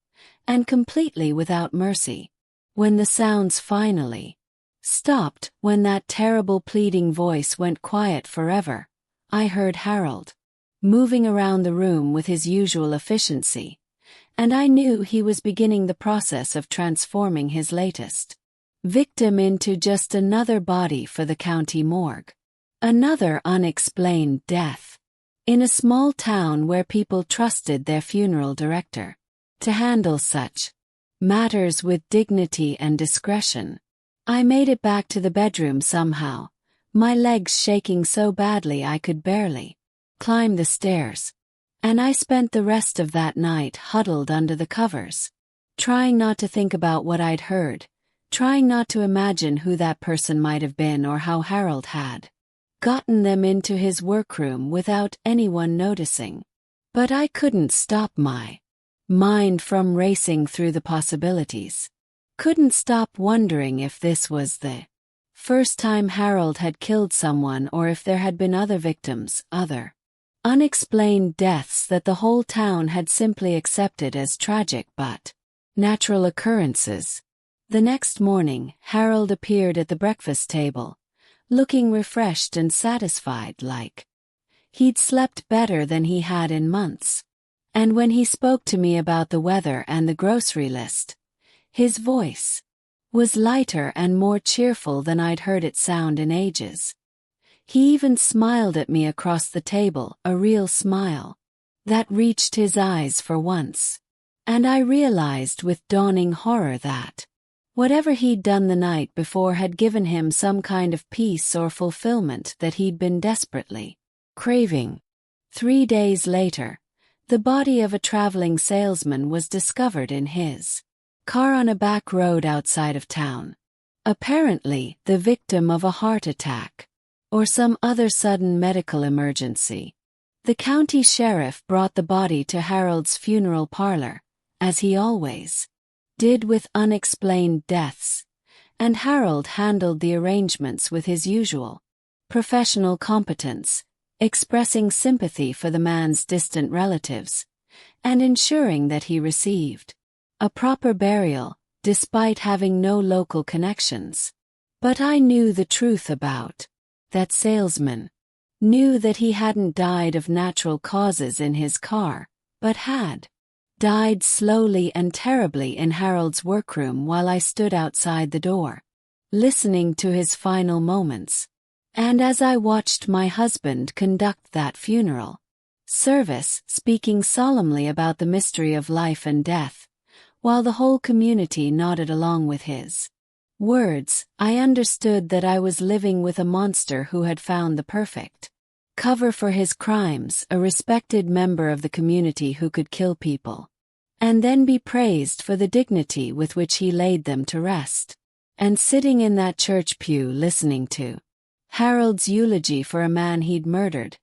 and completely without mercy. When the sounds finally stopped, when that terrible pleading voice went quiet forever, I heard Harold moving around the room with his usual efficiency, and I knew he was beginning the process of transforming his latest victim into just another body for the county morgue. Another unexplained death. In a small town where people trusted their funeral director to handle such matters with dignity and discretion. I made it back to the bedroom somehow, my legs shaking so badly I could barely climb the stairs. And I spent the rest of that night huddled under the covers, trying not to think about what I'd heard, trying not to imagine who that person might have been or how Harold had gotten them into his workroom without anyone noticing. But I couldn't stop my mind from racing through the possibilities. Couldn't stop wondering if this was the first time Harold had killed someone or if there had been other victims, other unexplained deaths that the whole town had simply accepted as tragic but natural occurrences. The next morning, Harold appeared at the breakfast table, looking refreshed and satisfied, like he'd slept better than he had in months. And when he spoke to me about the weather and the grocery list, his voice was lighter and more cheerful than I'd heard it sound in ages. He even smiled at me across the table, a real smile that reached his eyes for once. And I realized with dawning horror that whatever he'd done the night before had given him some kind of peace or fulfillment that he'd been desperately craving. 3 days later, the body of a traveling salesman was discovered in his car on a back road outside of town. Apparently, the victim of a heart attack or some other sudden medical emergency. The county sheriff brought the body to Harold's funeral parlor, as he always did with unexplained deaths, and Harold handled the arrangements with his usual professional competence, expressing sympathy for the man's distant relatives, and ensuring that he received a proper burial, despite having no local connections. But I knew the truth about that salesman, knew that he hadn't died of natural causes in his car, but had died slowly and terribly in Harold's workroom while I stood outside the door. listening to his final moments. And as I watched my husband conduct that funeral service, speaking solemnly about the mystery of life and death, while the whole community nodded along with his words, I understood that I was living with a monster who had found the perfect cover for his crimes, a respected member of the community who could kill people and then be praised for the dignity with which he laid them to rest. And sitting in that church pew listening to Harold's eulogy for a man he'd murdered,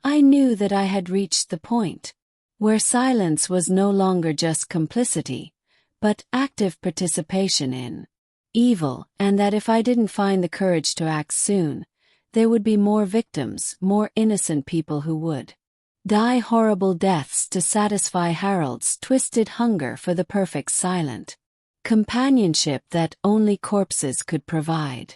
I knew that I had reached the point where silence was no longer just complicity, but active participation in evil, and that if I didn't find the courage to act soon, there would be more victims, more innocent people who would die horrible deaths to satisfy Harold's twisted hunger for the perfect silent companionship that only corpses could provide.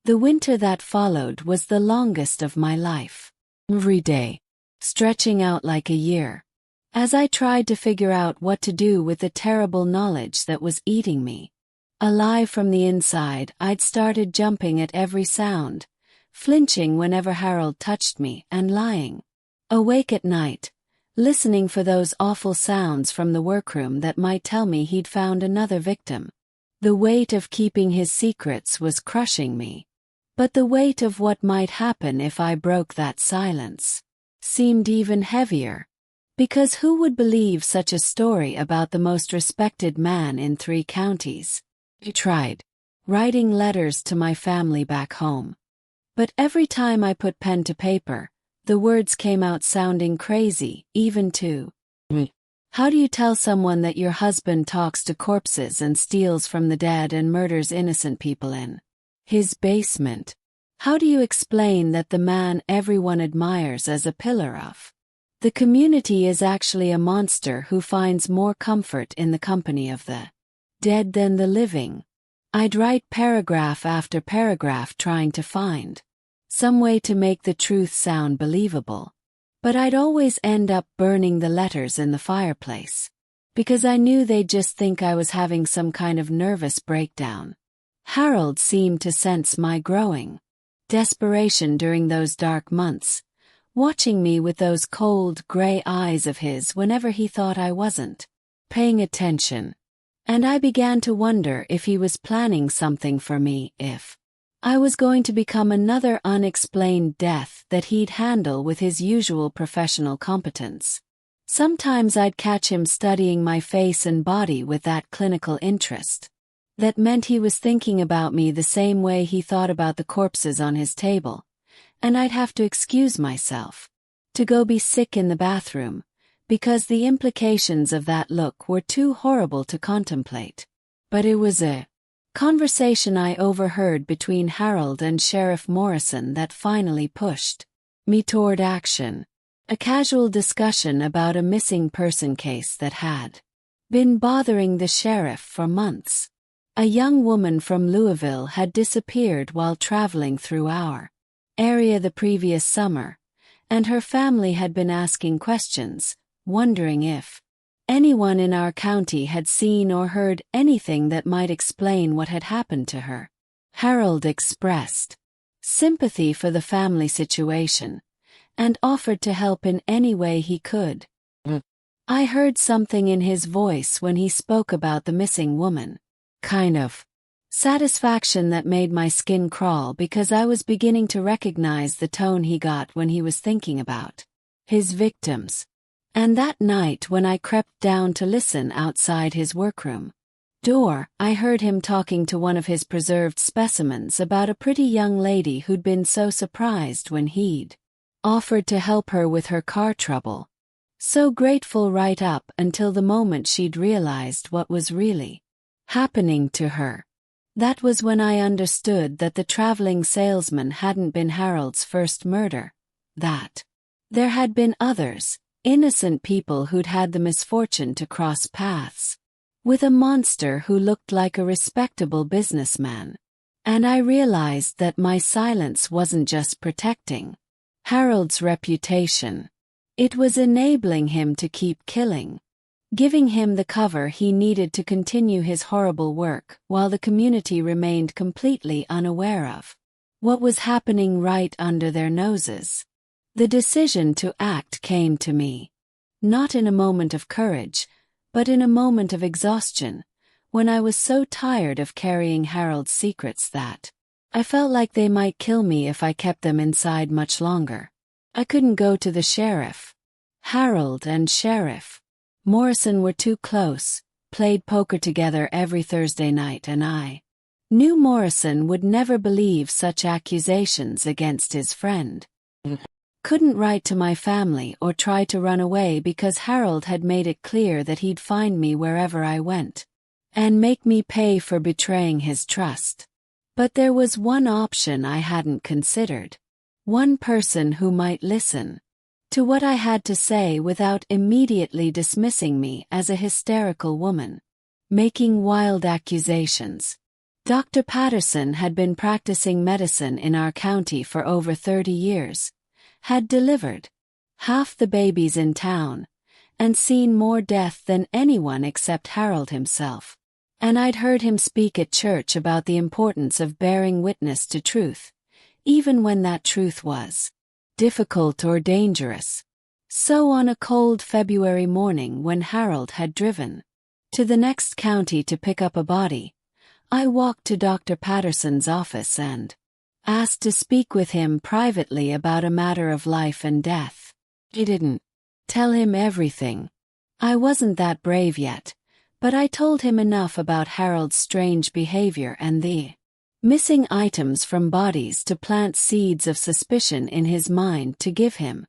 The winter that followed was the longest of my life. Every day, stretching out like a year, as I tried to figure out what to do with the terrible knowledge that was eating me alive from the inside. I'd started jumping at every sound, flinching whenever Harold touched me, and lying awake at night, listening for those awful sounds from the workroom that might tell me he'd found another victim. The weight of keeping his secrets was crushing me, but the weight of what might happen if I broke that silence seemed even heavier, because who would believe such a story about the most respected man in 3 counties? I tried writing letters to my family back home, but every time I put pen to paper, the words came out sounding crazy, even to me. How do you tell someone that your husband talks to corpses and steals from the dead and murders innocent people in his basement? How do you explain that the man everyone admires as a pillar of the community is actually a monster who finds more comfort in the company of the dead than the living? I'd write paragraph after paragraph trying to find some way to make the truth sound believable, but I'd always end up burning the letters in the fireplace, because I knew they'd just think I was having some kind of nervous breakdown. Harold seemed to sense my growing desperation during those dark months, watching me with those cold, gray eyes of his whenever he thought I wasn't paying attention, and I began to wonder if he was planning something for me, if I was going to become another unexplained death that he'd handle with his usual professional competence. Sometimes I'd catch him studying my face and body with that clinical interest. That meant he was thinking about me the same way he thought about the corpses on his table, and I'd have to excuse myself to go be sick in the bathroom, because the implications of that look were too horrible to contemplate. But it was a conversation I overheard between Harold and Sheriff Morrison that finally pushed me toward action. A casual discussion about a missing person case that had been bothering the sheriff for months. A young woman from Louisville had disappeared while traveling through our area the previous summer, and her family had been asking questions, wondering if anyone in our county had seen or heard anything that might explain what had happened to her. Harold expressed sympathy for the family situation and offered to help in any way he could. I heard something in his voice when he spoke about the missing woman, kind of satisfaction that made my skin crawl, because I was beginning to recognize the tone he got when he was thinking about his victims. And that night when I crept down to listen outside his workroom door, I heard him talking to one of his preserved specimens about a pretty young lady who'd been so surprised when he'd offered to help her with her car trouble. So grateful right up until the moment she'd realized what was really happening to her. That was when I understood that the traveling salesman hadn't been Harold's first murder, that there had been others, innocent people who'd had the misfortune to cross paths with a monster who looked like a respectable businessman. And I realized that my silence wasn't just protecting Harold's reputation. It was enabling him to keep killing. giving him the cover he needed to continue his horrible work while the community remained completely unaware of what was happening right under their noses. The decision to act came to me, not in a moment of courage, but in a moment of exhaustion, when I was so tired of carrying Harold's secrets that I felt like they might kill me if I kept them inside much longer. I couldn't go to the sheriff. Harold and Sheriff Morrison were too close, played poker together every Thursday night, and I knew Morrison would never believe such accusations against his friend. Couldn't write to my family or try to run away because Harold had made it clear that he'd find me wherever I went and make me pay for betraying his trust. But there was one option I hadn't considered. One person who might listen to what I had to say without immediately dismissing me as a hysterical woman, making wild accusations. Dr. Patterson had been practicing medicine in our county for over 30 years, had delivered half the babies in town, and seen more death than anyone except Harold himself. And I'd heard him speak at church about the importance of bearing witness to truth, even when that truth was difficult or dangerous. So on a cold February morning when Harold had driven to the next county to pick up a body, I walked to Dr. Patterson's office and asked to speak with him privately about a matter of life and death. I didn't tell him everything. I wasn't that brave yet, but I told him enough about Harold's strange behavior and the missing items from bodies to plant seeds of suspicion in his mind to give him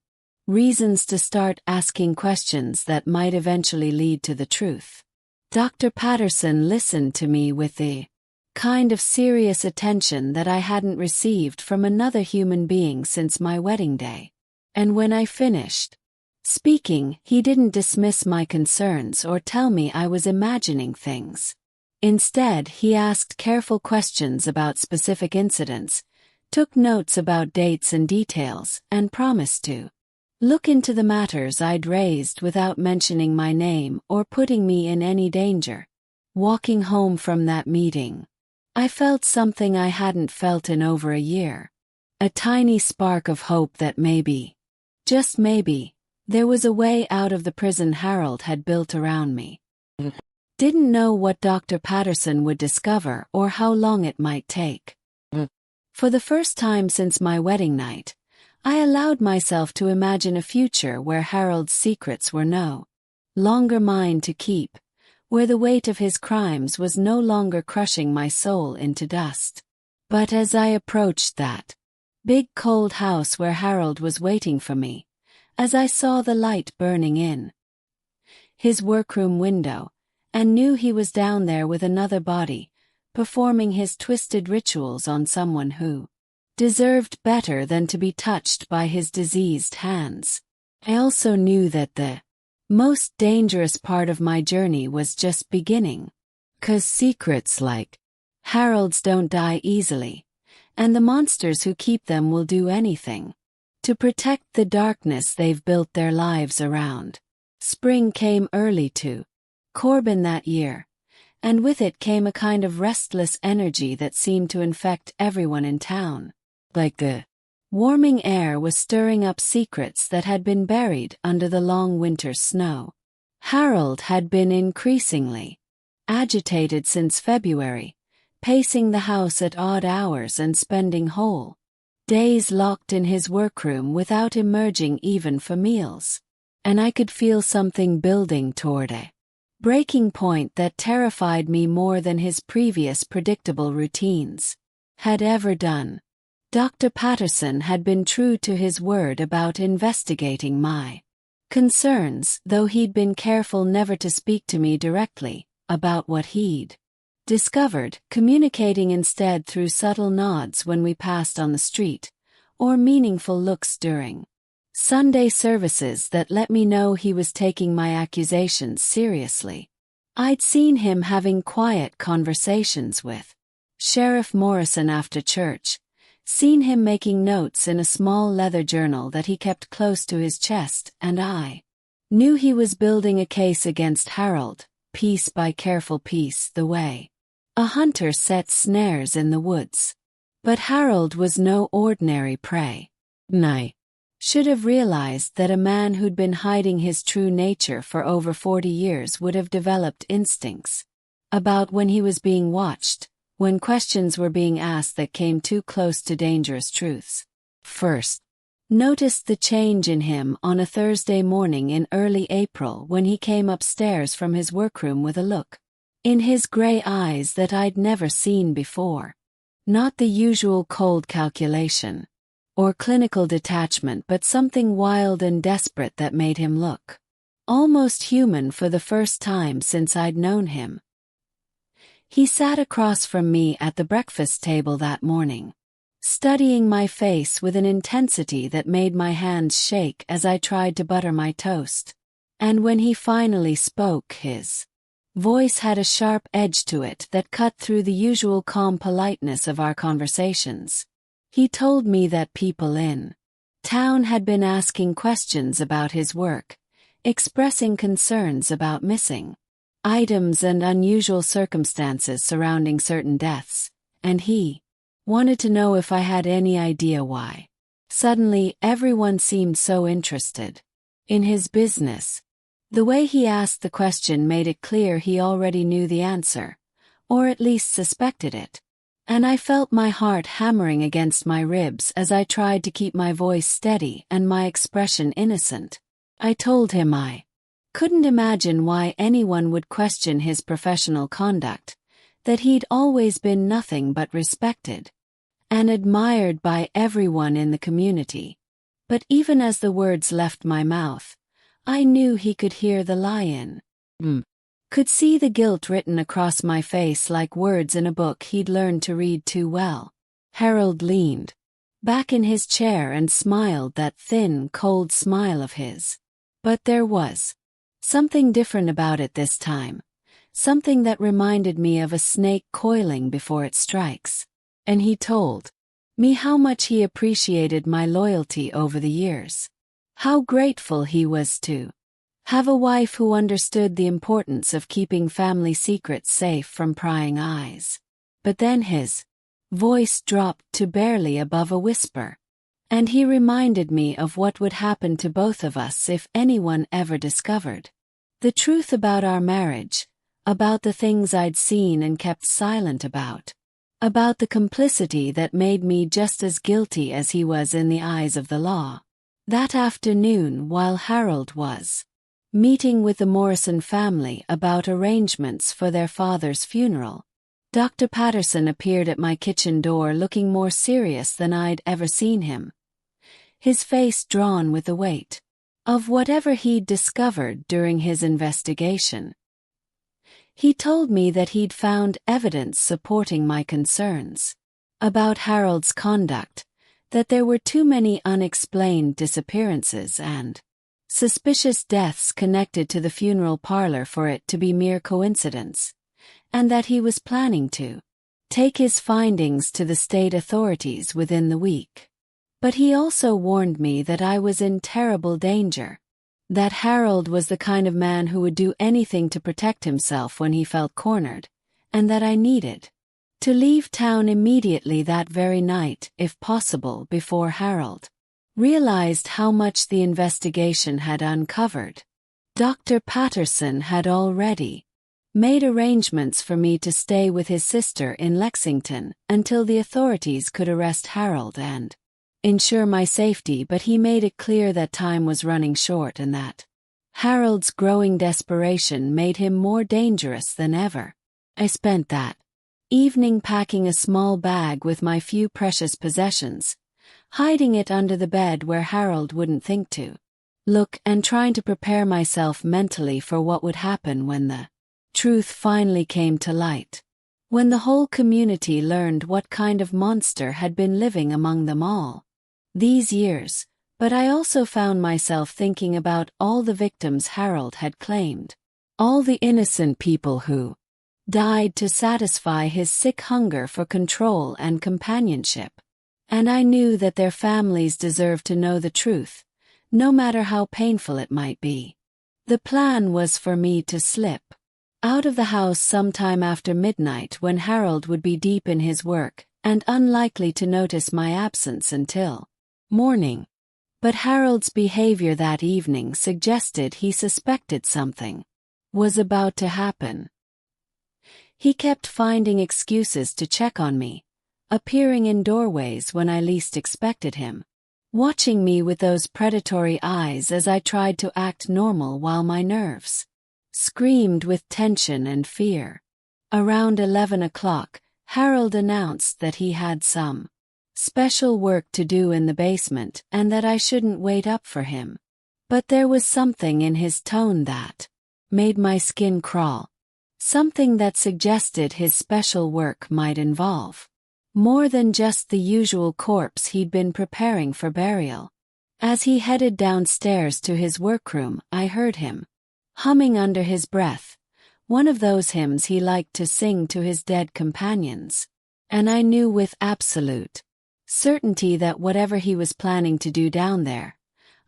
reasons to start asking questions that might eventually lead to the truth. Dr. Patterson listened to me with the kind of serious attention that I hadn't received from another human being since my wedding day. And when I finished speaking, he didn't dismiss my concerns or tell me I was imagining things. Instead, he asked careful questions about specific incidents, took notes about dates and details, and promised to look into the matters I'd raised without mentioning my name or putting me in any danger. Walking home from that meeting, I felt something I hadn't felt in over a year. A tiny spark of hope that maybe, just maybe, there was a way out of the prison Harold had built around me. Didn't know what Dr. Patterson would discover or how long it might take. For the first time since my wedding night, I allowed myself to imagine a future where Harold's secrets were no longer mine to keep, where the weight of his crimes was no longer crushing my soul into dust. But as I approached that big cold house where Harold was waiting for me, as I saw the light burning in his workroom window, and knew he was down there with another body, performing his twisted rituals on someone who deserved better than to be touched by his diseased hands, I also knew that the most dangerous part of my journey was just beginning. 'Cause secrets like Harold's don't die easily, and the monsters who keep them will do anything to protect the darkness they've built their lives around. Spring came early to Corbin that year, and with it came a kind of restless energy that seemed to infect everyone in town. Like the warming air was stirring up secrets that had been buried under the long winter snow. Harold had been increasingly agitated since February, pacing the house at odd hours and spending whole days locked in his workroom without emerging even for meals. And I could feel something building toward a breaking point that terrified me more than his previous predictable routines had ever done. Dr. Patterson had been true to his word about investigating my concerns, though he'd been careful never to speak to me directly about what he'd discovered, communicating instead through subtle nods when we passed on the street, or meaningful looks during Sunday services that let me know he was taking my accusations seriously. I'd seen him having quiet conversations with Sheriff Morrison after church, seen him making notes in a small leather journal that he kept close to his chest, and I Knew he was building a case against Harold, piece by careful piece, the way a hunter sets snares in the woods. But Harold was no ordinary prey. I should have realized that a man who'd been hiding his true nature for over 40 years would have developed instincts about when he was being watched, when questions were being asked that came too close to dangerous truths. First, noticed the change in him on a Thursday morning in early April when he came upstairs from his workroom with a look in his gray eyes that I'd never seen before. Not the usual cold calculation or clinical detachment, but something wild and desperate that made him look almost human for the first time since I'd known him. He sat across from me at the breakfast table that morning, studying my face with an intensity that made my hands shake as I tried to butter my toast. And when he finally spoke, his voice had a sharp edge to it that cut through the usual calm politeness of our conversations. He told me that people in town had been asking questions about his work, expressing concerns about missing items and unusual circumstances surrounding certain deaths, and he wanted to know if I had any idea why. Suddenly, everyone seemed so interested in his business. The way he asked the question made it clear he already knew the answer, or at least suspected it. And I felt my heart hammering against my ribs as I tried to keep my voice steady and my expression innocent. I told him I couldn't imagine why anyone would question his professional conduct, that he'd always been nothing but respected and admired by everyone in the community. But even as the words left my mouth, I knew he could hear the lie could see the guilt written across my face like words in a book he'd learned to read too well. Harold leaned back in his chair and smiled that thin, cold smile of his. But there was something different about it this time, something that reminded me of a snake coiling before it strikes. And he told me how much he appreciated my loyalty over the years, how grateful he was to have a wife who understood the importance of keeping family secrets safe from prying eyes. But then his voice dropped to barely above a whisper, and he reminded me of what would happen to both of us if anyone ever discovered the truth about our marriage, about the things I'd seen and kept silent about the complicity that made me just as guilty as he was in the eyes of the law. That afternoon, while Harold was meeting with the Morrison family about arrangements for their father's funeral, Dr. Patterson appeared at my kitchen door looking more serious than I'd ever seen him, his face drawn with the weight of whatever he'd discovered during his investigation. He told me that he'd found evidence supporting my concerns about Harold's conduct, that there were too many unexplained disappearances and suspicious deaths connected to the funeral parlor for it to be mere coincidence, and that he was planning to take his findings to the state authorities within the week. But he also warned me that I was in terrible danger, that Harold was the kind of man who would do anything to protect himself when he felt cornered, and that I needed to leave town immediately that very night, if possible, before Harold realized how much the investigation had uncovered. Dr. Patterson had already made arrangements for me to stay with his sister in Lexington until the authorities could arrest Harold and ensure my safety, but he made it clear that time was running short and that Harold's growing desperation made him more dangerous than ever. I spent that evening packing a small bag with my few precious possessions, hiding it under the bed where Harold wouldn't think to look, and trying to prepare myself mentally for what would happen when the truth finally came to light, when the whole community learned what kind of monster had been living among them all these years. But I also found myself thinking about all the victims Harold had claimed, all the innocent people who died to satisfy his sick hunger for control and companionship. And I knew that their families deserved to know the truth, no matter how painful it might be. The plan was for me to slip out of the house sometime after midnight when Harold would be deep in his work and unlikely to notice my absence until morning. But Harold's behavior that evening suggested he suspected something was about to happen. He kept finding excuses to check on me, appearing in doorways when I least expected him, watching me with those predatory eyes as I tried to act normal while my nerves screamed with tension and fear. Around 11 o'clock, Harold announced that he had some special work to do in the basement and that I shouldn't wait up for him. But there was something in his tone that made my skin crawl. Something that suggested his special work might involve more than just the usual corpse he'd been preparing for burial. As he headed downstairs to his workroom, I heard him humming under his breath, one of those hymns he liked to sing to his dead companions, and I knew with absolute certainty that whatever he was planning to do down there,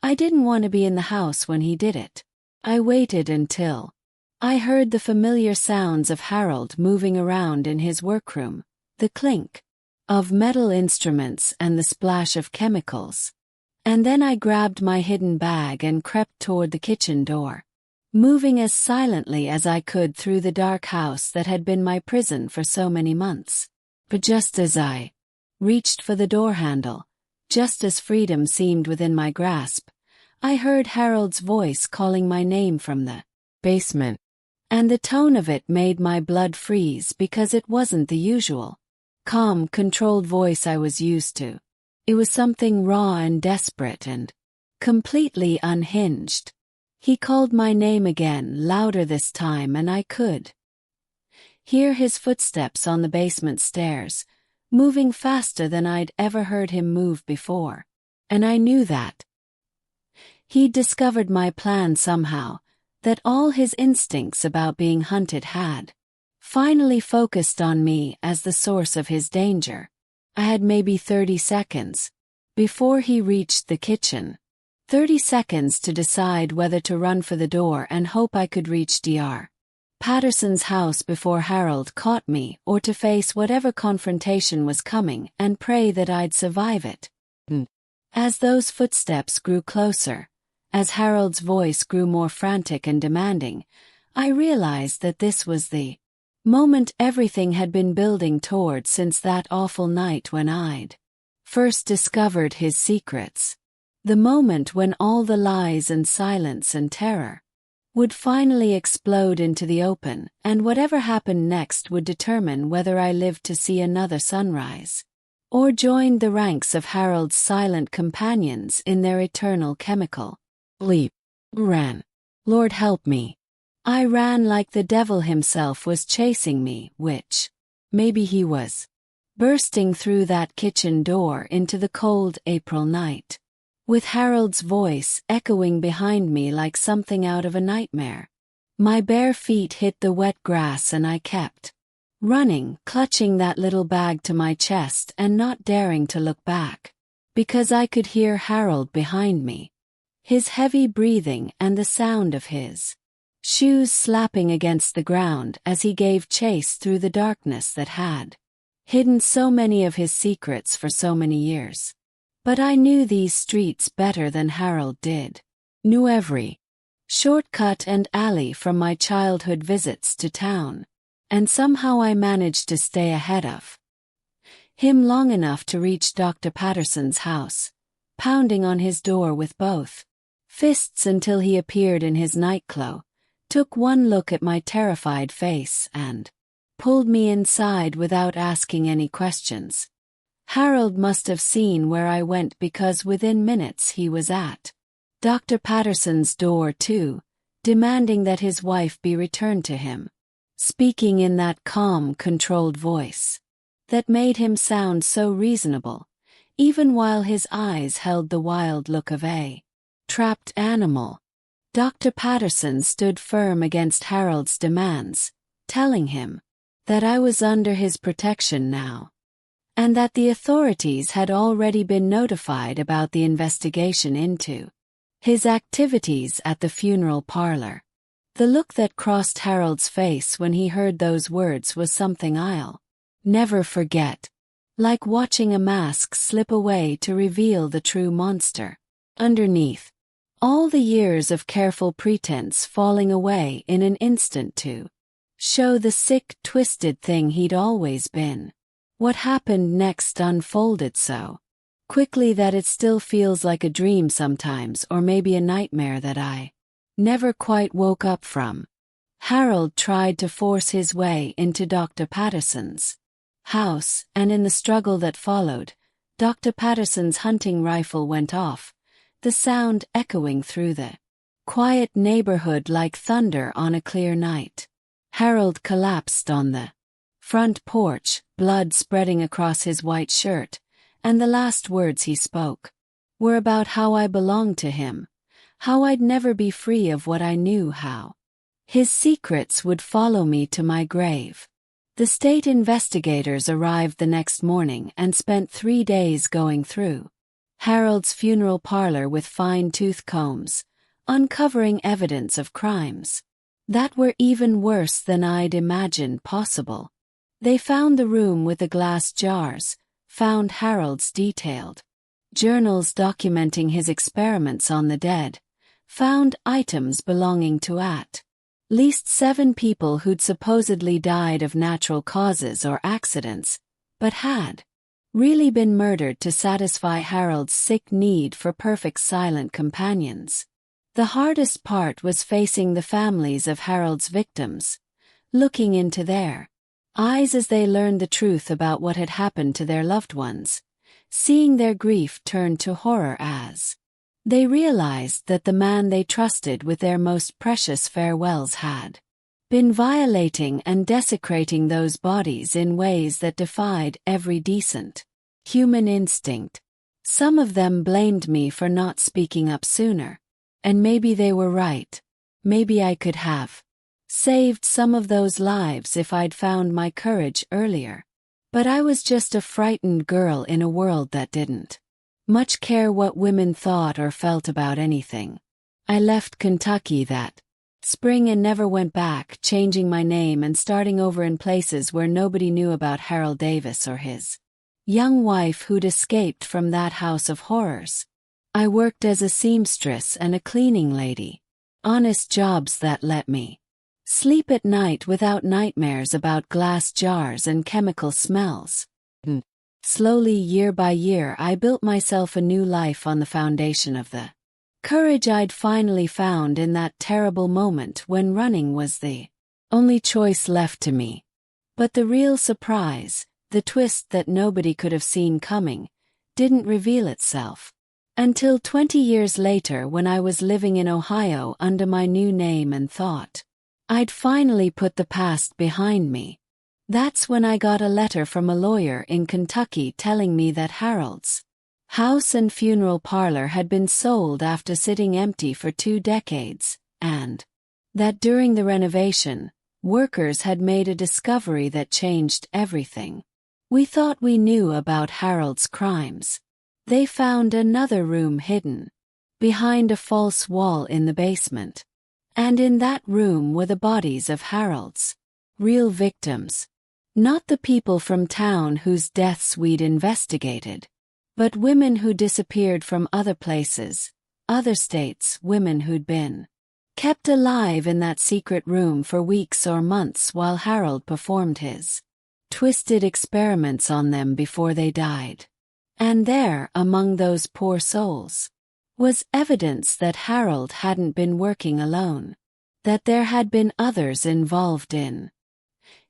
I didn't want to be in the house when he did it. I waited until I heard the familiar sounds of Harold moving around in his workroom, the clink of metal instruments and the splash of chemicals. And then I grabbed my hidden bag and crept toward the kitchen door, moving as silently as I could through the dark house that had been my prison for so many months. But just as I reached for the door handle, just as freedom seemed within my grasp, I heard Harold's voice calling my name from the basement. And the tone of it made my blood freeze because it wasn't the usual calm, controlled voice I was used to. It was something raw and desperate and completely unhinged. He called my name again, louder this time, and I could hear his footsteps on the basement stairs, moving faster than I'd ever heard him move before. And I knew that he'd discovered my plan somehow, that all his instincts about being hunted had finally focused on me as the source of his danger. I had maybe 30 seconds before he reached the kitchen. 30 seconds to decide whether to run for the door and hope I could reach Dr. Patterson's house before Harold caught me, or to face whatever confrontation was coming and pray that I'd survive it. As those footsteps grew closer, as Harold's voice grew more frantic and demanding, I realized that this was the moment everything had been building toward since that awful night when I'd first discovered his secrets. The moment when all the lies and silence and terror would finally explode into the open, and whatever happened next would determine whether I lived to see another sunrise, or joined the ranks of Harold's silent companions in their eternal chemical leap. Ran. Lord help me. I ran like the devil himself was chasing me, which maybe he was, bursting through that kitchen door into the cold April night, with Harold's voice echoing behind me like something out of a nightmare. My bare feet hit the wet grass and I kept running, clutching that little bag to my chest and not daring to look back, because I could hear Harold behind me, his heavy breathing and the sound of his shoes slapping against the ground as he gave chase through the darkness that had hidden so many of his secrets for so many years. But I knew these streets better than Harold did. Knew every shortcut and alley from my childhood visits to town, and somehow I managed to stay ahead of him long enough to reach Dr. Patterson's house, pounding on his door with both fists until he appeared in his nightclothes, took one look at my terrified face and pulled me inside without asking any questions. Harold must have seen where I went because within minutes he was at Dr. Patterson's door too, demanding that his wife be returned to him, speaking in that calm, controlled voice that made him sound so reasonable, even while his eyes held the wild look of a trapped animal. Dr. Patterson stood firm against Harold's demands, telling him that I was under his protection now, and that the authorities had already been notified about the investigation into His activities at the funeral parlor. The look that crossed Harold's face when he heard those words was something I'll never forget. Like watching a mask slip away to reveal the true monster underneath. All the years of careful pretense falling away in an instant to show the sick, twisted thing he'd always been. What happened next unfolded so quickly that it still feels like a dream sometimes, or maybe a nightmare that I never quite woke up from. Harold tried to force his way into Dr. Patterson's house, and in the struggle that followed, Dr. Patterson's hunting rifle went off, the sound echoing through the quiet neighborhood like thunder on a clear night. Harold collapsed on the front porch, blood spreading across his white shirt, and the last words he spoke were about how I belonged to him, how I'd never be free of what I knew, how his secrets would follow me to my grave. The state investigators arrived the next morning and spent 3 days going through Harold's funeral parlor with fine-tooth combs, uncovering evidence of crimes that were even worse than I'd imagined possible. They found the room with the glass jars, found Harold's detailed journals documenting his experiments on the dead, found items belonging to at least 7 people who'd supposedly died of natural causes or accidents, but had really been murdered to satisfy Harold's sick need for perfect silent companions. The hardest part was facing the families of Harold's victims, looking into their eyes as they learned the truth about what had happened to their loved ones, seeing their grief turn to horror as they realized that the man they trusted with their most precious farewells had been violating and desecrating those bodies in ways that defied every decent human instinct. Some of them blamed me for not speaking up sooner, and maybe they were right. Maybe I could have saved some of those lives if I'd found my courage earlier. But I was just a frightened girl in a world that didn't much care what women thought or felt about anything. I left Kentucky that spring and never went back, changing my name and starting over in places where nobody knew about Harold Davis or his young wife who'd escaped from that house of horrors. I worked as a seamstress and a cleaning lady, honest jobs that let me sleep at night without nightmares about glass jars and chemical smells. Slowly, year by year, I built myself a new life on the foundation of the courage I'd finally found in that terrible moment when running was the only choice left to me. But the real surprise, the twist that nobody could have seen coming, didn't reveal itself until 20 years later, when I was living in Ohio under my new name and thought I'd finally put the past behind me. That's when I got a letter from a lawyer in Kentucky telling me that Harold's house and funeral parlor had been sold after sitting empty for 2 decades, and that during the renovation, workers had made a discovery that changed everything we thought we knew about Harold's crimes. They found another room hidden behind a false wall in the basement. And in that room were the bodies of Harold's real victims. Not the people from town whose deaths we'd investigated, but women who disappeared from other places, other states, women who'd been kept alive in that secret room for weeks or months while Harold performed his twisted experiments on them before they died. And there, among those poor souls, was evidence that Harold hadn't been working alone, that there had been others involved in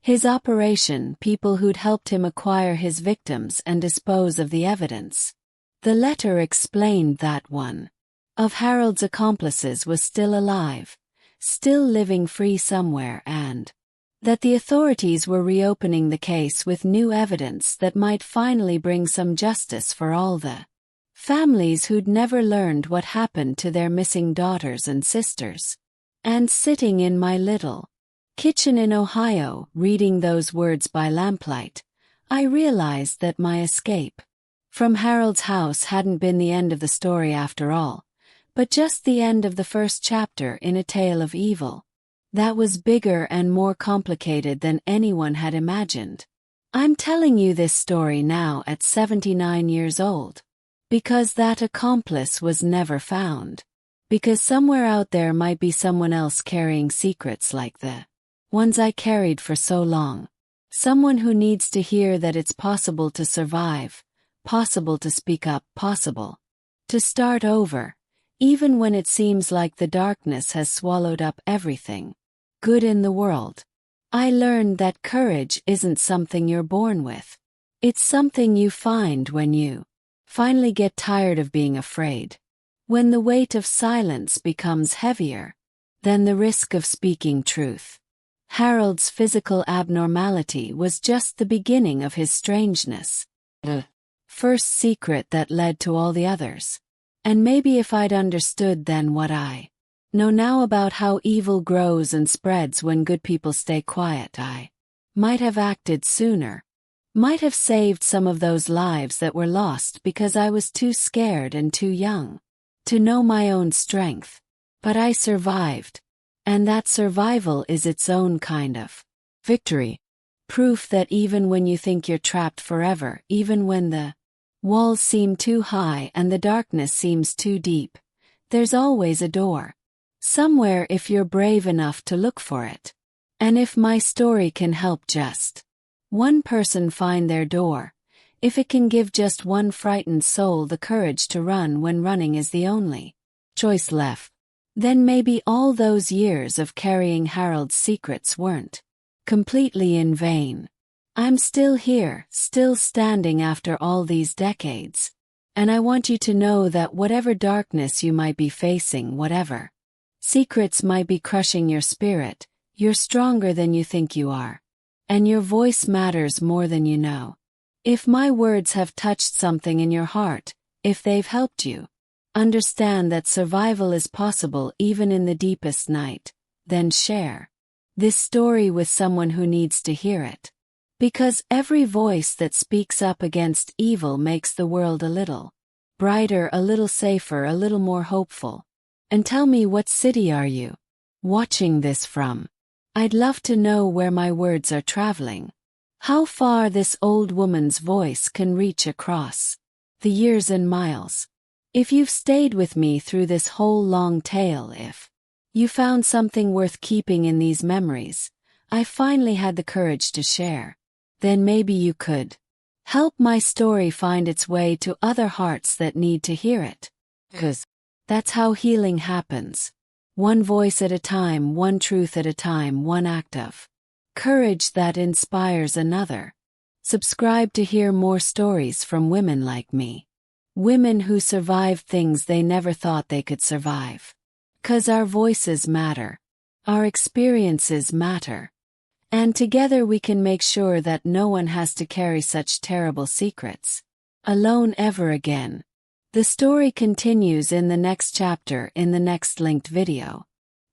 his operation, people who'd helped him acquire his victims and dispose of the evidence. The letter explained that one of Harold's accomplices was still alive, still living free somewhere, and that the authorities were reopening the case with new evidence that might finally bring some justice for all the families who'd never learned what happened to their missing daughters and sisters. And sitting in my little kitchen in Ohio, reading those words by lamplight, I realized that my escape from Harold's house hadn't been the end of the story after all, but just the end of the first chapter in a tale of evil that was bigger and more complicated than anyone had imagined. I'm telling you this story now at 79 years old, because that accomplice was never found. Because somewhere out there might be someone else carrying secrets like the ones I carried for so long. Someone who needs to hear that it's possible to survive, possible to speak up, possible to start over, even when it seems like the darkness has swallowed up everything good in the world. I learned that courage isn't something you're born with. It's something you find when you finally get tired of being afraid. When the weight of silence becomes heavier than the risk of speaking truth. Harold's physical abnormality was just the beginning of his strangeness. The first secret that led to all the others. And maybe if I'd understood then what I know now about how evil grows and spreads when good people stay quiet, I might have acted sooner. Might have saved some of those lives that were lost because I was too scared and too young to know my own strength. But I survived. And that survival is its own kind of victory. Proof that even when you think you're trapped forever, even when the walls seem too high and the darkness seems too deep, there's always a door. Somewhere if you're brave enough to look for it. And if my story can help just one person find their door, if it can give just one frightened soul the courage to run when running is the only choice left, then maybe all those years of carrying Harold's secrets weren't completely in vain. I'm still here, still standing after all these decades. And I want you to know that whatever darkness you might be facing, whatever secrets might be crushing your spirit, you're stronger than you think you are. And your voice matters more than you know. If my words have touched something in your heart, if they've helped you understand that survival is possible even in the deepest night, then share this story with someone who needs to hear it. Because every voice that speaks up against evil makes the world a little brighter, a little safer, a little more hopeful. And tell me, what city are you watching this from? I'd love to know where my words are traveling. How far this old woman's voice can reach across the years and miles. If you've stayed with me through this whole long tale, if you found something worth keeping in these memories I finally had the courage to share, then maybe you could help my story find its way to other hearts that need to hear it. 'Cause that's how healing happens. One voice at a time, one truth at a time, one act of courage that inspires another. Subscribe to hear more stories from women like me. Women who survived things they never thought they could survive. 'Cause our voices matter. Our experiences matter. And together we can make sure that no one has to carry such terrible secrets alone ever again. The story continues in the next chapter in the next linked video.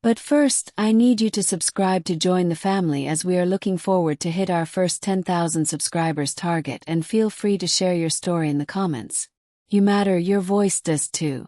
But first, I need you to subscribe to join the family as we are looking forward to hit our first 10,000 subscribers target, and feel free to share your story in the comments. You matter, your voice does too.